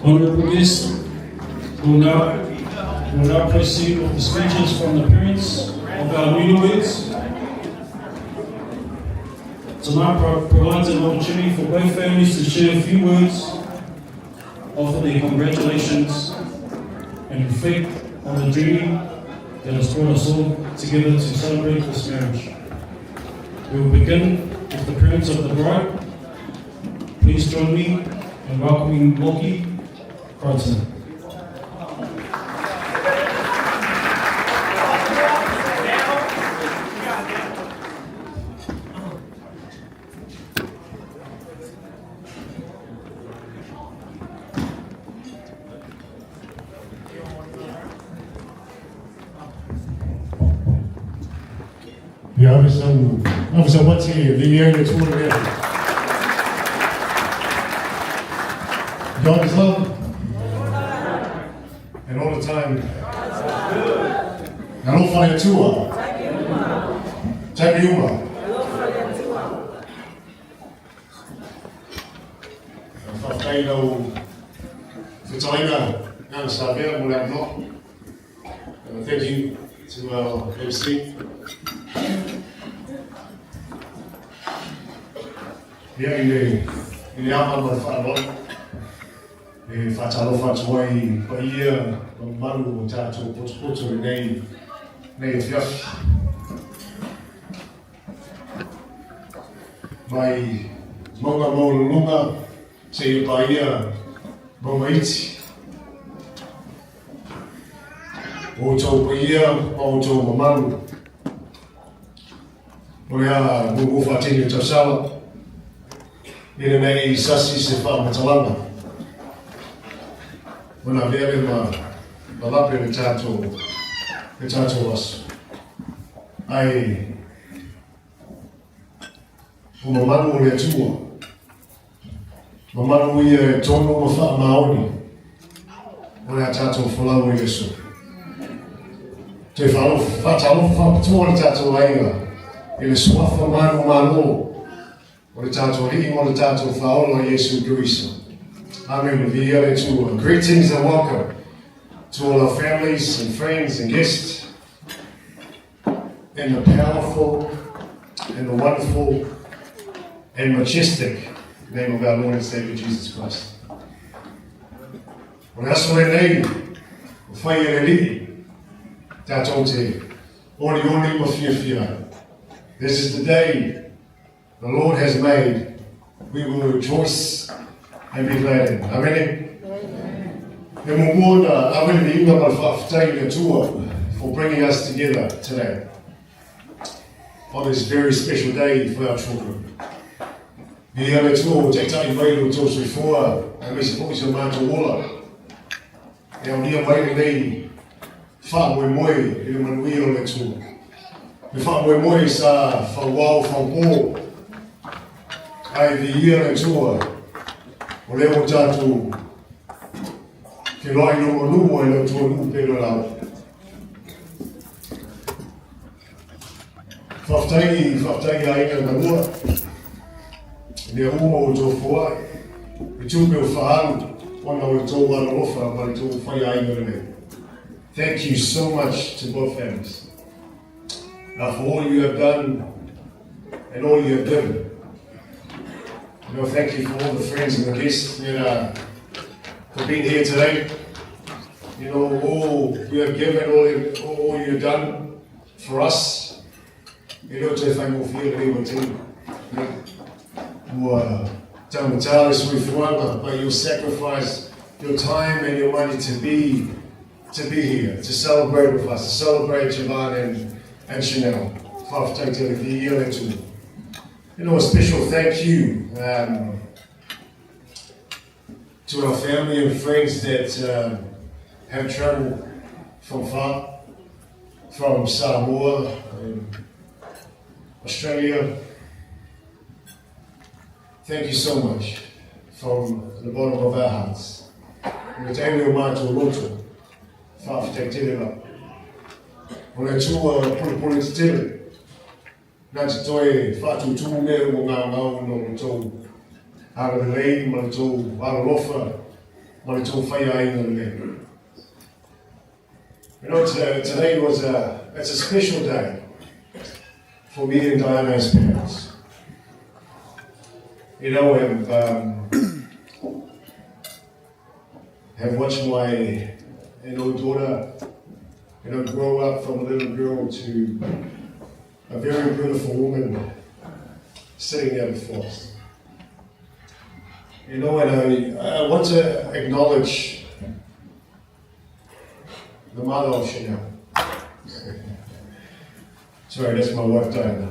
Honourable guests, we will now proceed with the speeches from the parents of our newlyweds. Tonight provides an opportunity for both families to share a few words, offer their congratulations, and reflect on the journey that has brought us all together to celebrate this marriage. We will begin with the parents of the bride. Please join me in welcoming Loki Crichton. Ja, we zijn wat hier, die hier het voor de God is love. And all the time. And all for Atua. Takiuma. Fafaino. Fitaina. And Savia Mulano. Thank you to our MC. Yeah, in the album of Fallon, Fatalo Fatway, Paya, Maru, Tato, Potpoto, name of Yash. My Monga Molunga, say Paya, Bomaiti, Oto Paya, Oto Mamaru, Oya, Mugu Fatini Tasala. Ina nei sasi se wha matalanga. Wana vere ma lape me tātou asu. Ai, o mamanu o le atua. Mamanu i e tono ma wha maoni. Wana tātou whalau i esu. Te whatalo whapatua le tātou aiga. I le swafa manu. O le tātou hii, o le tātou whaola Yesu Christo. Amen. Viiga to greetings and welcome to all our families and friends and guests in the powerful and the wonderful and majestic name of our Lord and Savior Jesus Christ. O le aso e nei, o whai e li, tātou te ori ma whiawhia. This is the day the Lord has made. We will rejoice and be glad in. Amen. E mungona awele Viiga mal whaafitai Atua for bringing us together today on this very special day for our children. Viiga Atua o te tai mai o tō sui fua a me se poki se mātou ola. E au nia mai nei wha moe e le manui o le Atua. Me wha moe sa whawau whawpō. Ai Viiga Atua, o leo tātou ke loai numo e leo tua numu pēro lau. Whaftai a inga ngangua, nea uma o tō whua, e tūpe o whaharu, ona o tō wano ofa, ma tō whai a inga rene. Thank you so much to both families. For all you have done and all you have given. Thank you for all the friends and the guests that for being here today. All you have given, all you have done for us. Te whaingo whia rewa tēnu. Ua taumatara sui whuanga, by your sacrifice, your time and your money to be here, to celebrate with us, to celebrate Javan and Chanel. Whawhatai te Viiga Atua. A special thank you to our family and friends that have traveled from far, from Samoa, Australia, thank you so much from the bottom of our hearts. Me te eo mātou roto, whawhitek tere rā. O le tua puli te tere, nā te toi whātu tū mea o ngā ngau no le tō ara le lei, ma le tō ara lofa, ma le tō whaia ainga le lei. You know, today it's a special day for me and Diana's parents. You know, and have watched my daughter, grow up from a little girl to a very beautiful woman sitting there before us. You know, and I want to acknowledge the mother of Chanel. Sorry, that's my wife Diana.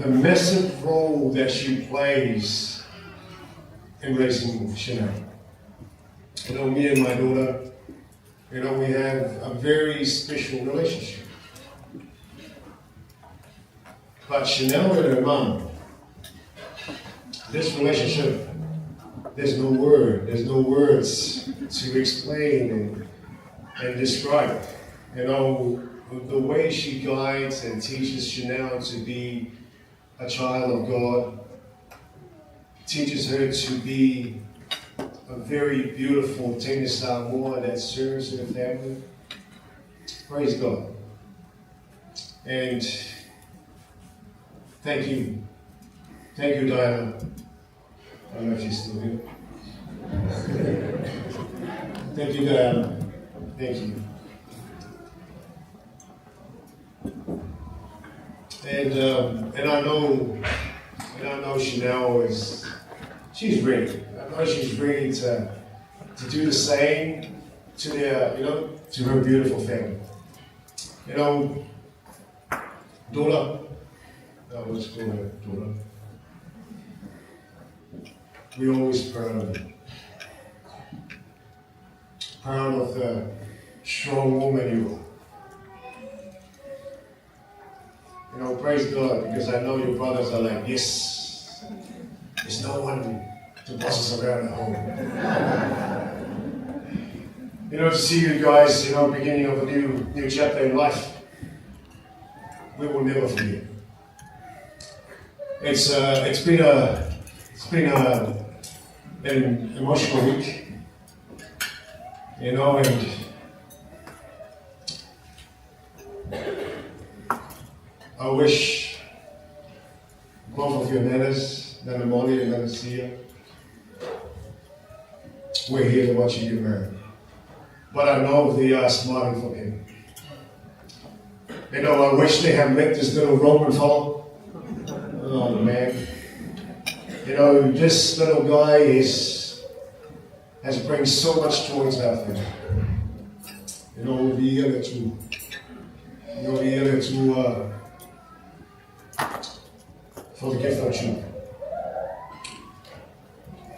The massive role that she plays in raising Chanel. You know, me and my daughter, we have a very special relationship. But Chanel and her mom, this relationship, there's no words to explain and describe it. You know, the way she guides and teaches Chanel to be a child of God, teaches her to be a very beautiful Samoa that serves her family. Praise God. And thank you. Thank you, Diana. I don't know if she's still here. Thank you, Diana. Thank you. And I know Chanel she's ready. I know she's ready to do the same to to her beautiful family. You know, daughter, let's call her daughter. We're always proud of you. Proud of the strong woman you are. You know, praise God, because I know your brothers are like, yes, there's no one to boss us around at home. You know, to see you guys, beginning of a new chapter in life, we will never forget. It's been an emotional week, and I wish both of your nanas, Nana Molly and Nana Sia, were here to watch you get married. But I know they are smiling for him. I wish they had met this little Roman fellow. Oh man. This little guy has brought so much joy to our family. Viiga to for the gift of children.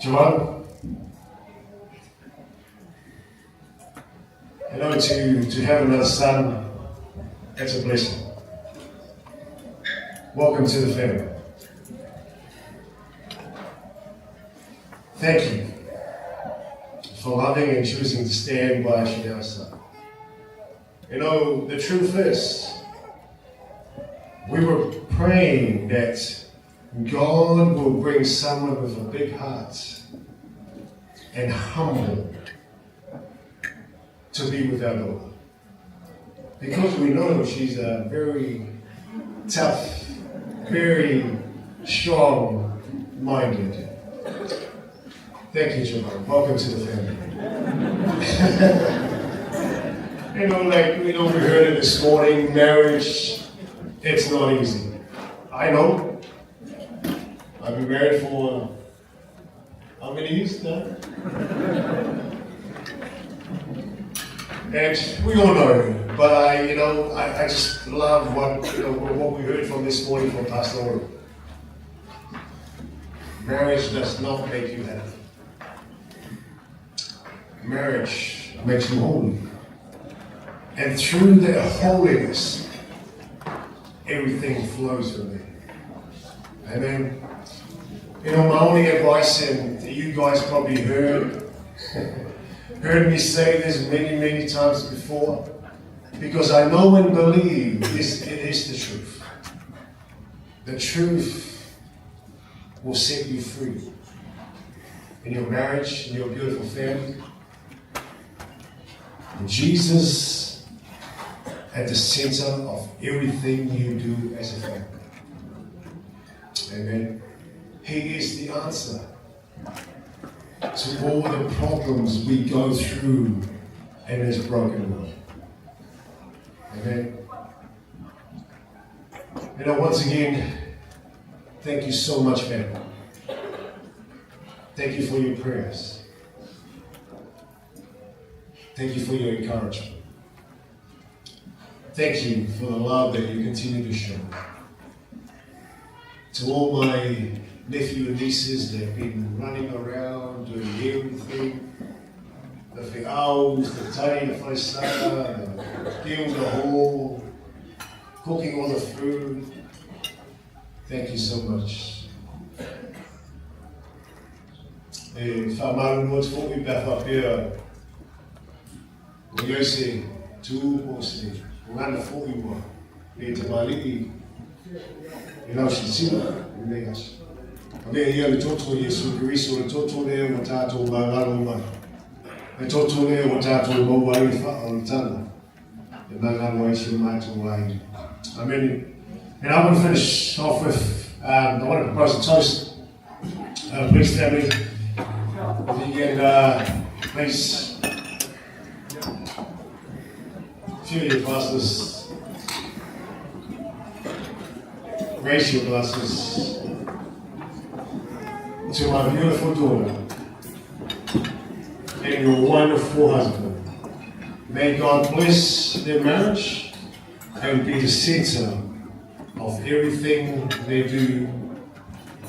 Joanne, to have another son, that's a blessing. Welcome to the family. Thank you for loving and choosing to stand by Chanel's side. The truth is, we were praying that God will bring someone with a big heart and humble to be with our daughter. Because we know she's a very tough, very strong-minded. Thank you, Joanne. Welcome to the family. We heard it this morning, marriage, it's not easy. I know. I've been married for how many years now? And we all know, but I just love what we heard from this morning from Pastor Oro. Marriage does not make you happy. Marriage makes you holy. And through their holiness, everything flows from there. Amen. You know, my only advice, and you guys probably heard me say this many times before, because I know and believe it is the truth. The truth will set you free in your marriage, in your beautiful family. And Jesus at the center of everything you do as a family. Amen. He is the answer to all the problems we go through in this broken world. Amen. You know, once again, thank you so much, family. Thank you for your prayers. Thank you for your encouragement. Thank you for the love that you continue to show. To all my nephew and nieces that have been running around, doing everything, the whiaus, the tai, the whaisara, the gil, the hall, cooking all the food. Thank you so much. E whamaru no te whoki pia whapea, o iau se tū o se, o ngana whoki mua, e te maliki, e lau si sila, e nei asi. Avea ia le toto Yesu Kiriso, le toto lea o tātou mangalo mai. Le toto lea o tātou mauai wha o tana. Le mangalo ai si o mātou ai. Amen. And I want to finish off with, I want to propose a toast. Please family, if you can, please, a few of your glasses, raise your glasses to my beautiful daughter and your wonderful husband. May God bless their marriage and be the center of everything they do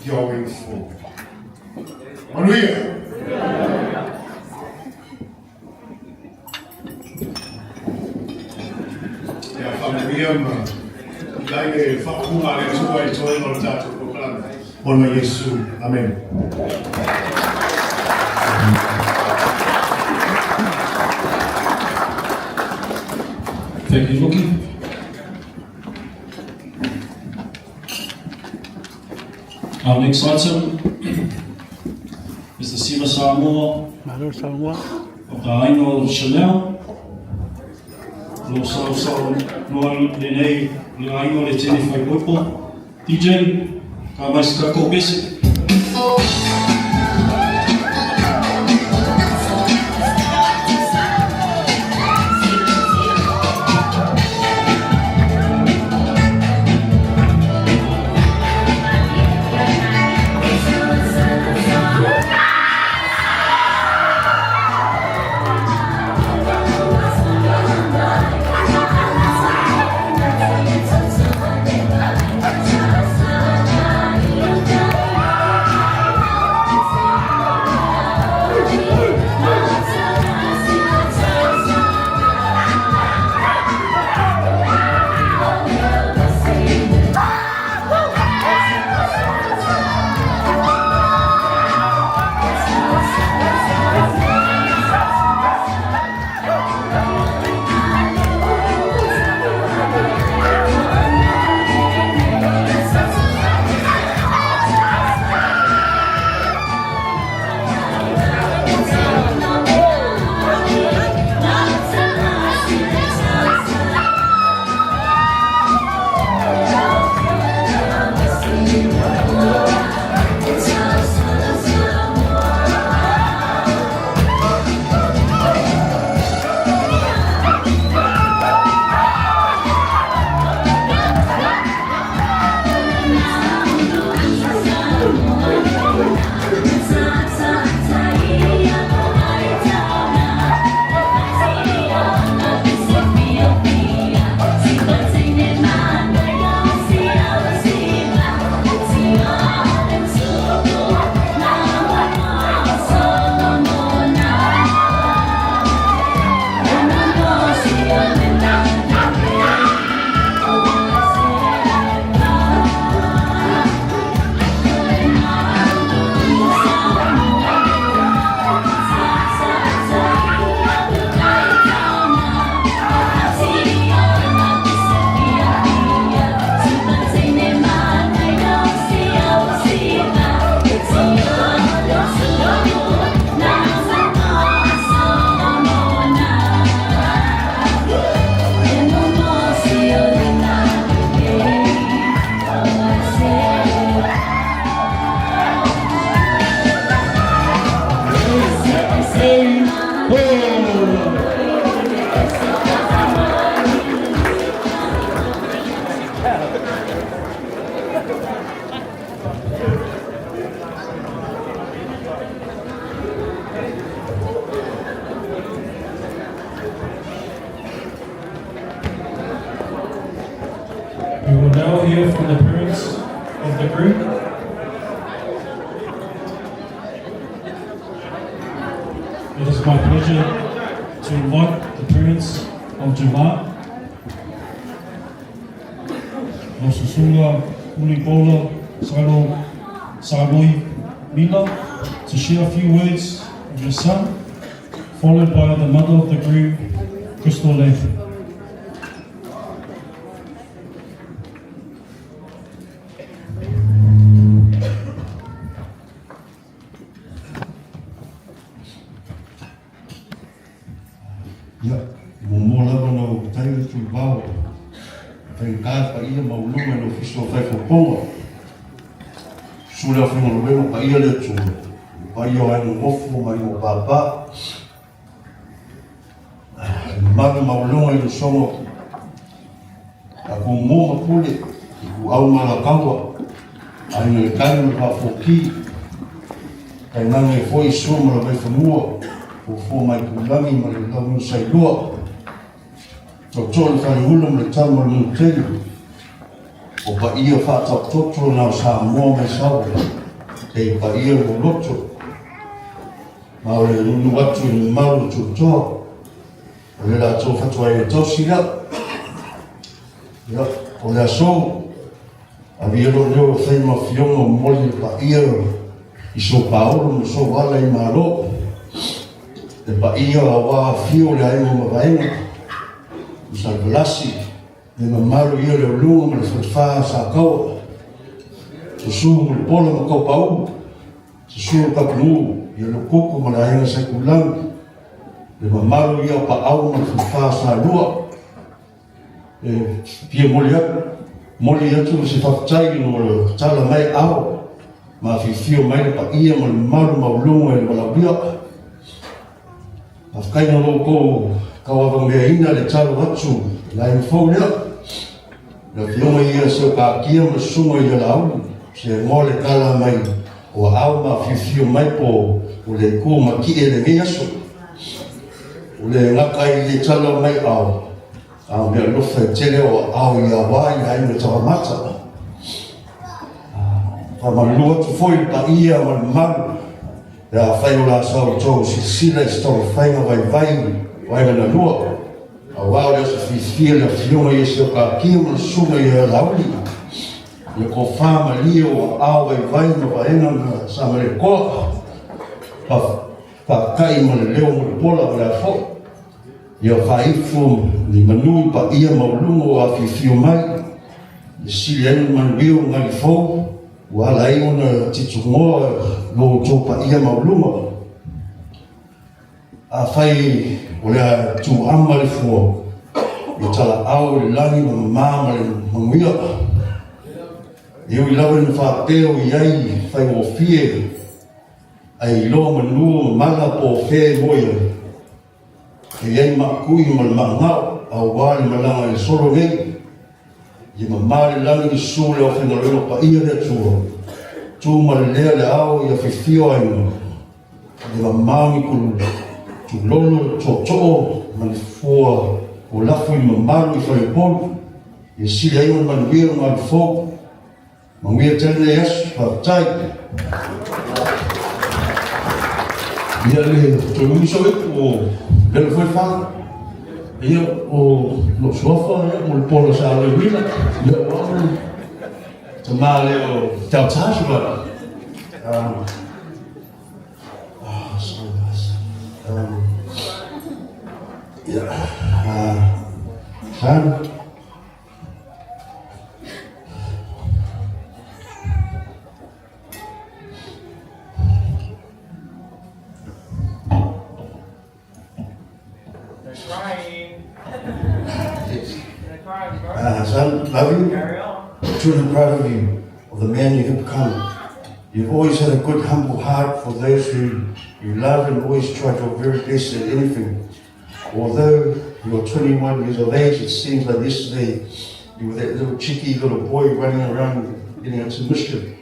going forward. Hallelujah. Ja, familia, dai whakuma le tua I toi no tātou proklama. Ona Yesu. Amen. Thank you, Luki. Our next item is the Sima Samoa Malo Samoa. of the Aino Chanel. Lo sao noa le nei le Aino le tene whai poipo. DJ, ka mai se kako basic. hear from the parents of the group. It is my pleasure to invite the parents of Juma, Nosusula, Unibola, Salo, Saroi, Mila, to share a few words of your son, followed by the mother of the groom, Crystal Lathan. Ya, mo lava no tayo tu bao. Pai ka pa ia mau lunga no fiso fai fo ponga. Sula fo mo lava pa ia le tu. Pa ia ai no ofu mai no papa. Maga mau lunga i songo. Ako mo mapule. Ku au mala kawa. Ai no kai no pa foki. Kai nange foi sumo la vai famua. O fo mai kulangi ma le lau sai lua. O tōle whare hula ma le tama le muteri. O pa ia whātau totoro nao Samoa mai sawe. Kei pa ia o loto. Ma o le nunu atu i maru tu toa. O le la tō whatua e tausi la. O le aso. A viero leo whai ma fionga moli pa ia. I so paolo ma so wala i maro. E pa ia a wā fio le aimo ma vaenga. Usa velasi. E ma maru ia le olunga ma le whatwhaa sa kaua. Te suu ma le pola ma kau pau. Te suu kapungu. Ia le koko ma le ainga sa kulangi. E ma maru ia pa au ma le whatwhaa sa lua. E pia moli atu. Moli atu se whaktai no le tala mai au. Ma fio mai le pa ia ma le maru ma ulunga e le walawia. A whakaina loko kawawa mea ina le talo atu lai mfau lea. Na whionga ia seo ka kia ma sunga ia la au. Se ngole kala mai o au ma fio mai po o le ko ma ki e le mea so. O le ngaka i le talo mai au. Au mea lofa e tele o au ia wai hai me tawa mata. Pa ma lua tu foi pa ia ma maru. Ya whai o la sao tō si sila i stau whainga vai na lua. A wau lea sa whiwhia lea whionga i seo ka kia ma sunga i a lauli. Ia ko whama lia o au vai na vaenga na sa mare koa. Pa kai ma le leo ma le pola ma lea fo. Ia whaifu ni manui pa ia maulunga o a whiwhio mai. Ia sili anu manuio ngai fo. Wala ai ona titu ngoa lo topa ia maulunga. A whai o lea tu ama le fua. I tala au le langi ma mama le manguia. Eo i lawe na whapeo i ai whai o fie. Ai lo manua mala po whe moia. E ai makui ma le mangau. Au wale malanga le soro ngei. Ia mamare langi ni sule o whenga reo pa ia rea tua. Tu ma le lea le au ia whiwhio aina. Ia mamami kuru. Tu lolo to to'o ma le fua o lafu i mamaru i whare polu. Ia sili aina manuia ma le fōku. Manguia tene e asu whaktai. Ia le tō so e o lele fwoi whanga. Ia o lo sofa mo le pola sa le wila ia o te male o tau tasu ba so nice san son, love you. Truly proud of you, of the man you have become. You've always had a good, humble heart for those who you love and always try to be very best at anything. Although you're 21 years of age, it seems like yesterday you were that little cheeky little boy running around getting into mischief.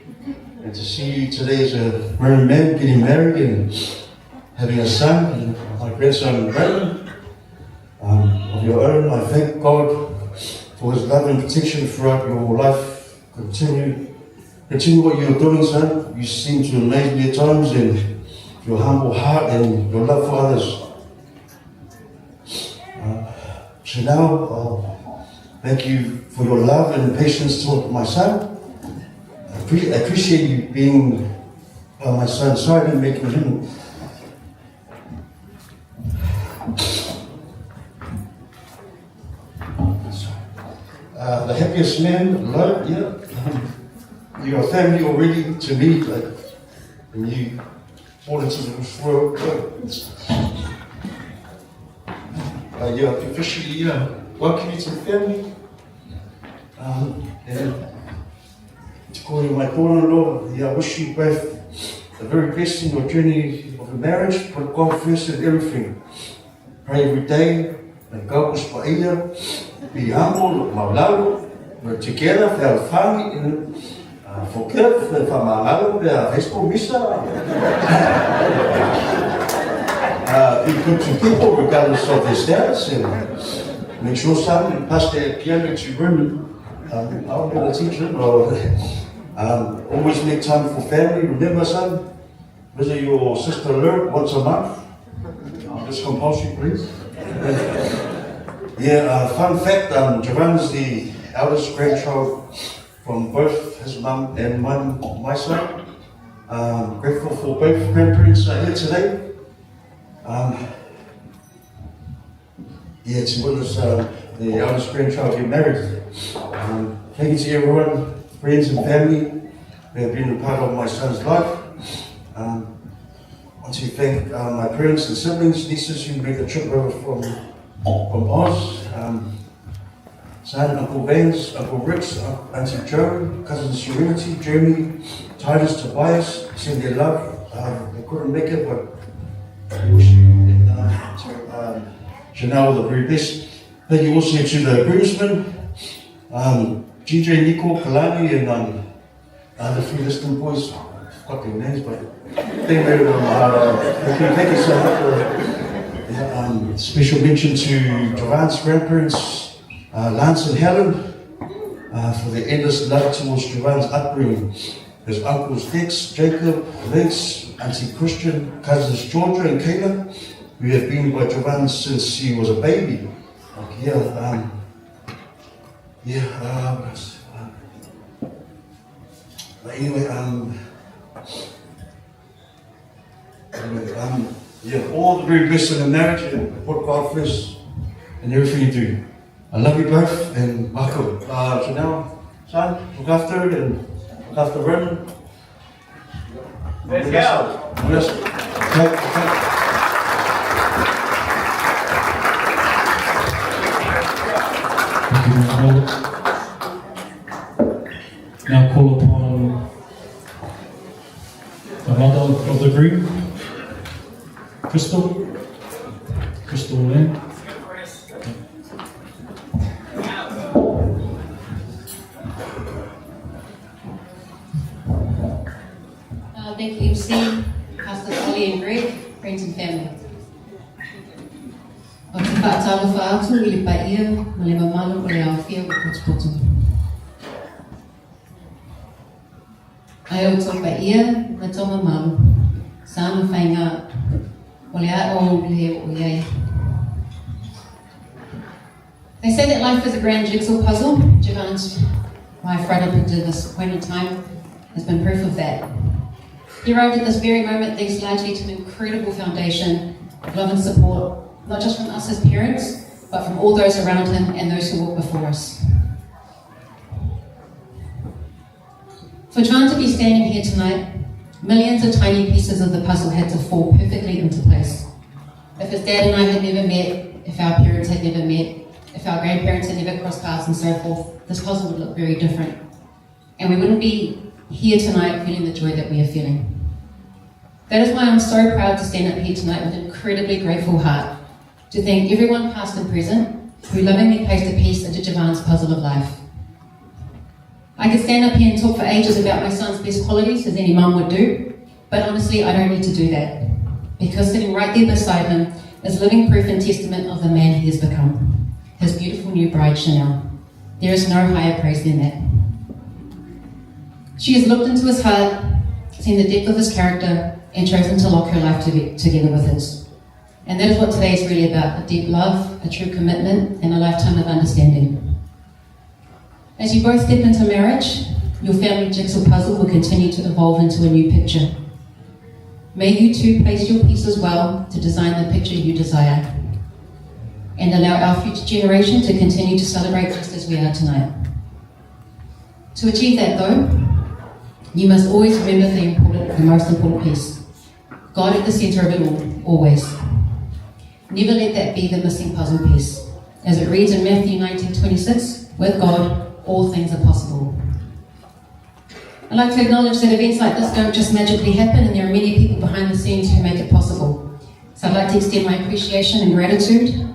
And to see you today as a grown man getting married and having a son, and my grandson Brandon, of your own, I thank God for His love and protection throughout your life Continue what you're doing, son. You seem to amaze me at times, and your humble heart and your love for others. So now, thank you for your love and patience toward my son. I appreciate you being by my son's side and making him the happiest man alive. Yeah, you're a family already to me. Like when you fall into this world, yeah, officially, welcome you to the family. And to call you my daughter-in-law, I wish you both the very best in your journey of a marriage. Put God first in everything. Pray every day, and God was for you. Be humble, maulalo. We're together, we have a family, and forgive if I'm allowed to Facebook Misa. Be good to people regardless of their status, and make sure some pass their piano to women. I'm going to teach them, or always make time for family. Remember, son, visit your sister alert once a month. Just compulsory, please. Fun fact, Javan's the eldest grandchild from both his mum and my side. Grateful for both grandparents here today. To witness the eldest grandchild get married. Thank you to everyone, friends and family who have been a part of my son's life. I want to thank my parents and siblings, nieces who made the trip over from Oz. Son, Uncle Vance, Uncle Rich, Auntie Joe, Cousin Serenity, Jeremy, Titus, Tobias, send their love. They couldn't make it, but we wish you to Chanel the very best. Thank you also to the groomsmen, GJ, Nico, Kalani, and the three distant boys. I forgot their names, but they made them. Thank you so much. Special mention to Javan's grandparents, Lance and Helen, for their endless love towards Javan's upbringing. His uncles Dex, Jacob, Vince, Auntie Christian, cousins Georgia and Kayla, who have been by Javan since she was a baby. All the very best in the marriage, and put God first in everything you do. I love you both, and welcome. So now, son, look after it and look after Vernon. Let's go. Yes. Thank you, Mr. Miller. Now call upon the mother of the groom, Crystal Lynn. Thank you, MC, Pastor Holly and Greg, friends and family. O te whaatalo whaatu i le paia, ma le mamalo o le awhia o potupotu. Ai o tō paia, na tō mamalo, sāma whainga, o le a o le o iai. They say that life is a grand jigsaw puzzle. Javan's life right up into this point in time has been proof of that. He arrived at this very moment thanks largely to an incredible foundation of love and support, not just from us as parents, but from all those around him and those who walk before us. For John to be standing here tonight, millions of tiny pieces of the puzzle had to fall perfectly into place. If his dad and I had never met, if our parents had never met, if our grandparents had never crossed paths and so forth, this puzzle would look very different. And we wouldn't be here tonight feeling the joy that we are feeling. That is why I'm so proud to stand up here tonight with an incredibly grateful heart, to thank everyone past and present who lovingly placed a piece into Javan's puzzle of life. I could stand up here and talk for ages about my son's best qualities, as any mum would do, but honestly I don't need to do that, because sitting right there beside him is living proof and testament of the man he has become, his beautiful new bride Chanel. There is no higher praise than that. She has looked into his heart, seen the depth of his character, and chosen to lock her life together with his. And that is what today is really about, a deep love, a true commitment, and a lifetime of understanding. As you both step into marriage, your family jigsaw puzzle will continue to evolve into a new picture. May you two place your pieces well to design the picture you desire, and allow our future generation to continue to celebrate just as we are tonight. To achieve that though, you must always remember the most important piece. God at the center of it all, always. Never let that be the missing puzzle piece. As it reads in Matthew 19:26, with God, all things are possible. I'd like to acknowledge that events like this don't just magically happen, and there are many people behind the scenes who make it possible. So I'd like to extend my appreciation and gratitude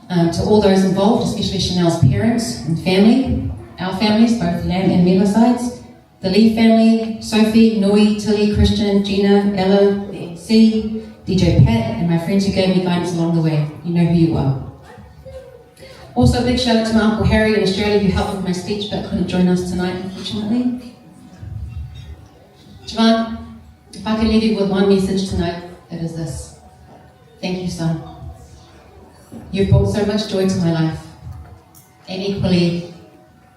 to all those involved, especially Chanel's parents and family, our families, both Lamb and Mila sides, the Lee family, Sophie, Nui, Tilly, Christian, Gina, Ella, the MC, DJ Pat, and my friends who gave me guidance along the way. You know who you are. Also, a big shout out to my Uncle Harry in Australia who helped with my speech but couldn't join us tonight, unfortunately. Javon, if I could leave you with one message tonight, it is this. Thank you, son. You've brought so much joy to my life, and equally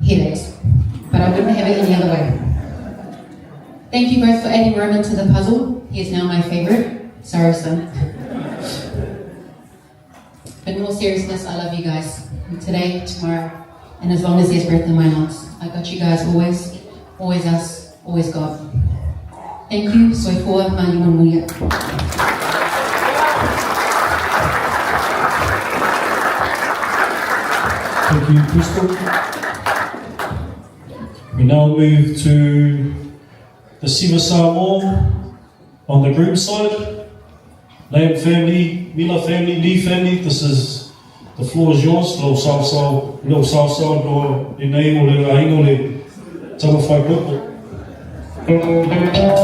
headaches, but I wouldn't have it any other way. Thank you both for adding Roman to the puzzle. He is now my favourite. Sorry, son. But in all seriousness, I love you guys. Today, tomorrow, and as long as there's breath in my lungs. I got you guys always, always us, always God. Thank you. Soy fua ma'ayumamuya. Thank you, Crystal. We now move to the Siva Samoa on the groom side. Lamb family, Mila family, Lee family, this is, the floor is yours. Lo sao, no e nei o le raingo le tamawhai kupu. Yeah.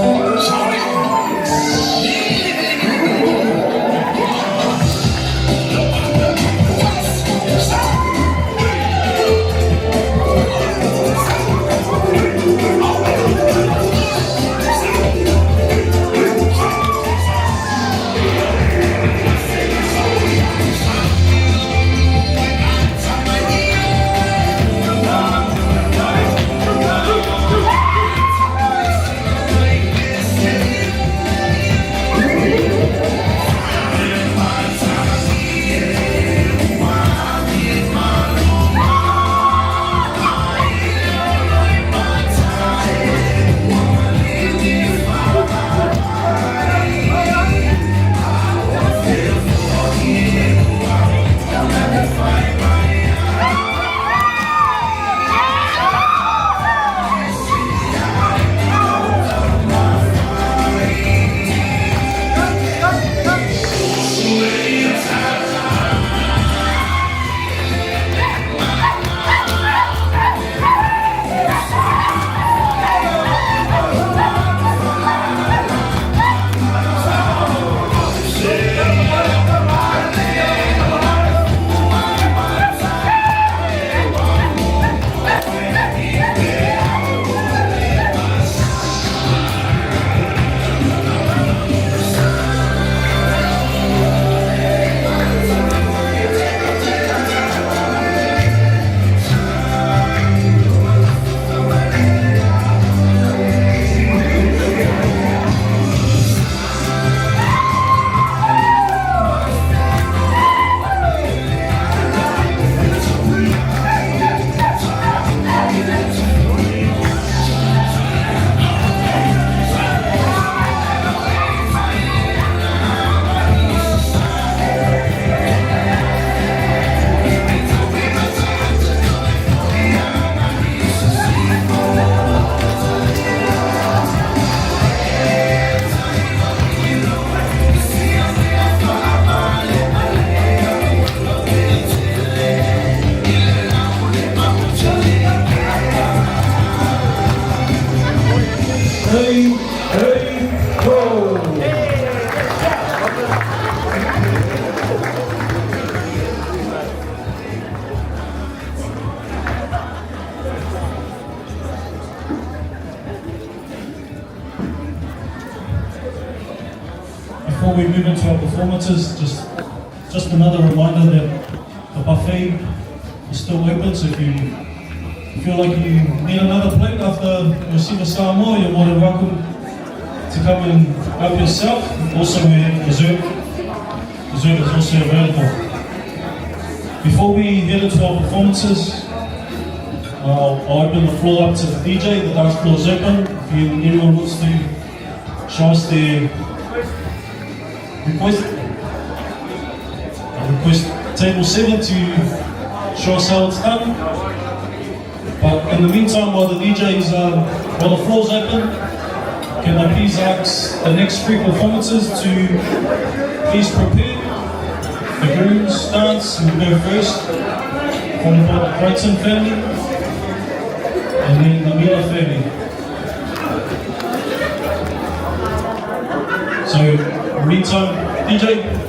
before we move into our performances, just another reminder that the buffet is still open, so if you feel like you need another plate after you receive a Samoa, you're more than welcome to come and help yourself. Also, we have dessert. Dessert is also available. Before we head into our performances, I'll open the floor up to the DJ. The dance floor is open. If anyone wants to show us their request, I request table 7 to show us how it's done. But in the meantime, while the DJs, while the floor's open, can I please ask the next 3 performances to please prepare. The groom's dance will go first, followed by the Creighton family, and then the Miller family. So, in the meantime, DJ.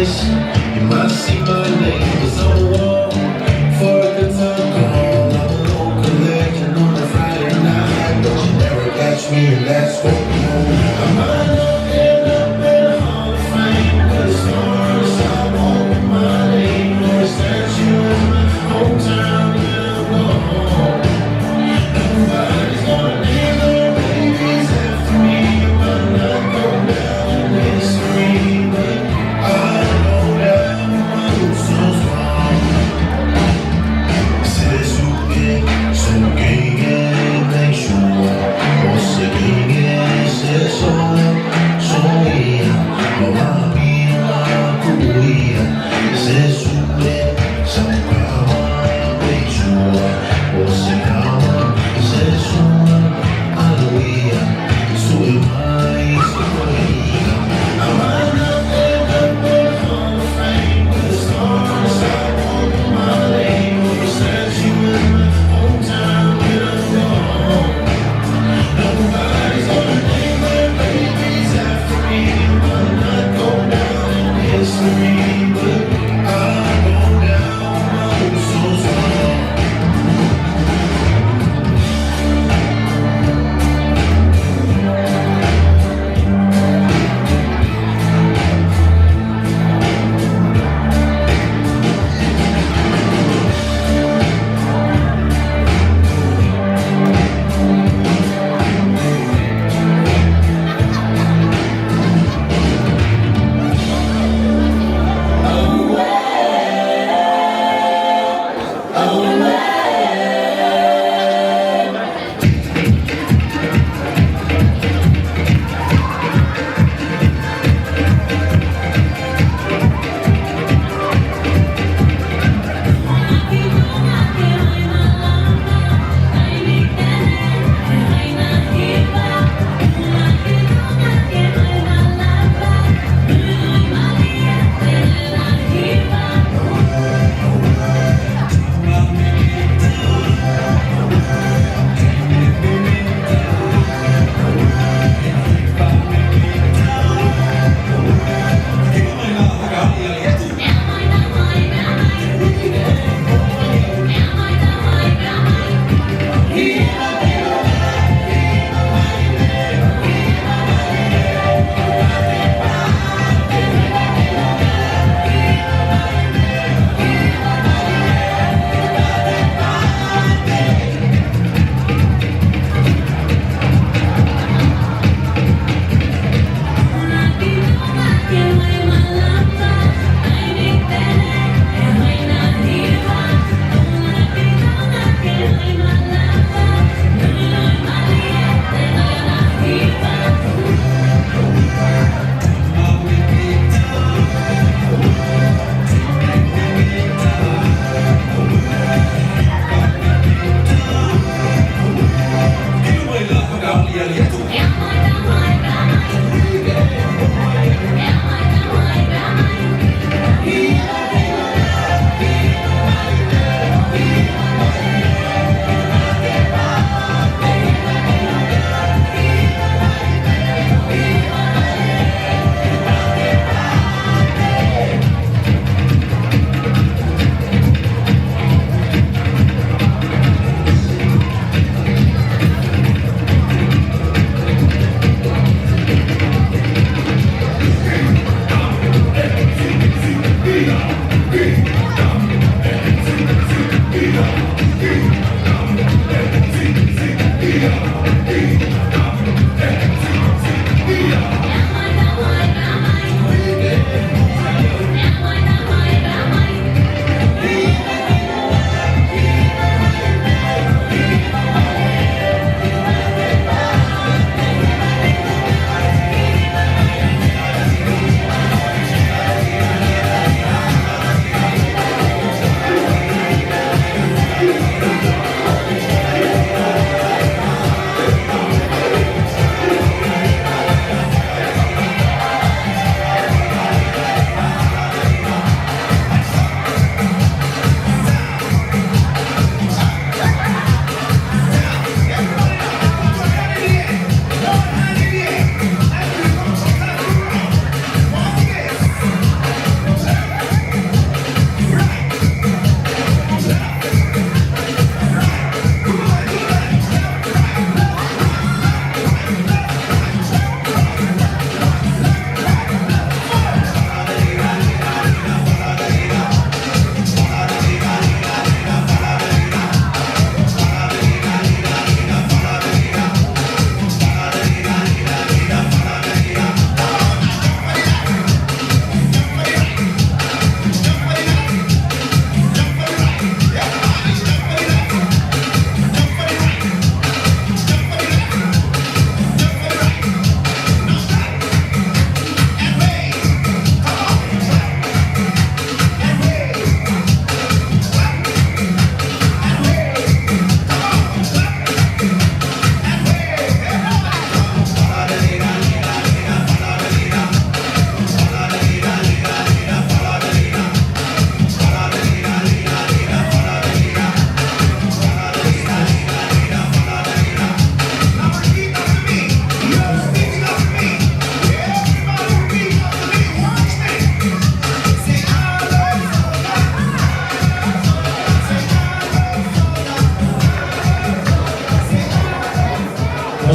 conversation. You might see my name is on the wall for a good time call. I'm a local collection on a Friday night, but you never catch me, and that's what you know. I might not end up in a Hall of Fame, but as far as I want my name or a statue in my hometown, then I'm gone. Nobody's gonna name their babies after me. I might not go down in history, but I know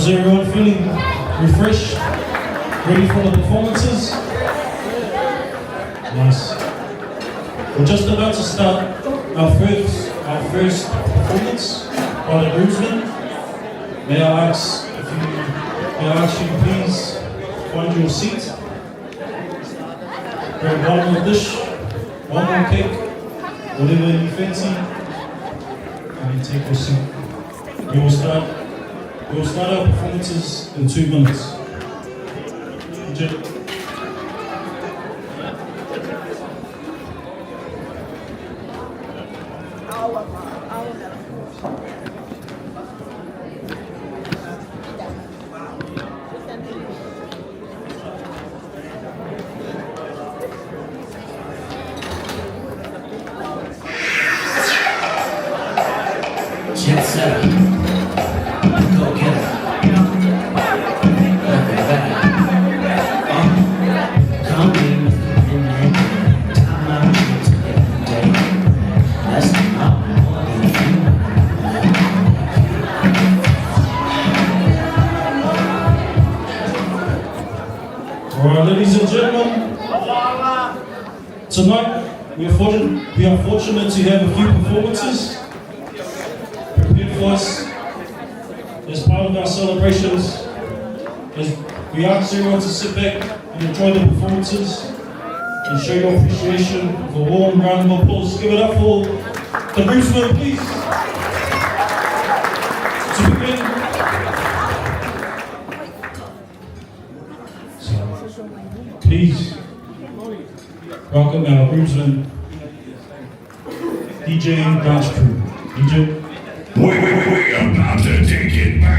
everyone feeling refreshed? Ready for the performances? Nice. We're just about to start our first performance by the groomsmen. May I ask you to please find your seat. Grab one more dish, one more cake, whatever you fancy, and you take your seat. We will start our performances in 2 minutes. Jet setter, go get her. Nothing better. Come in with the midnight time I want to every day. That's the mountain more than you. Alright, ladies and gentlemen, tonight we are fortunate to have a few performances prepared for us as part of our celebrations. As we ask everyone to sit back and enjoy the performances and show your appreciation with a warm round of applause. Give it up for the groomsmen, please. To begin. So, please welcome our groomsmen, DJ and dance crew. DJ. We're about to take it back.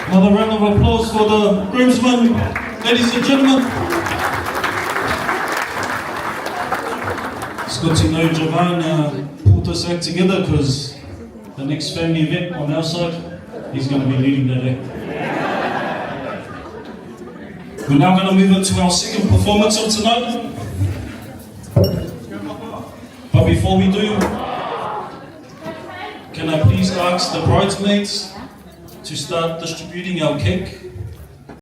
Another round of applause for the groomsmen, ladies and gentlemen. It's good to know Jovan pulled us act together because the next family event on our side, he's going to be leading that act. We're now going to move into our second performance of tonight. But before we do, can I please ask the bridesmaids to start distributing our cake?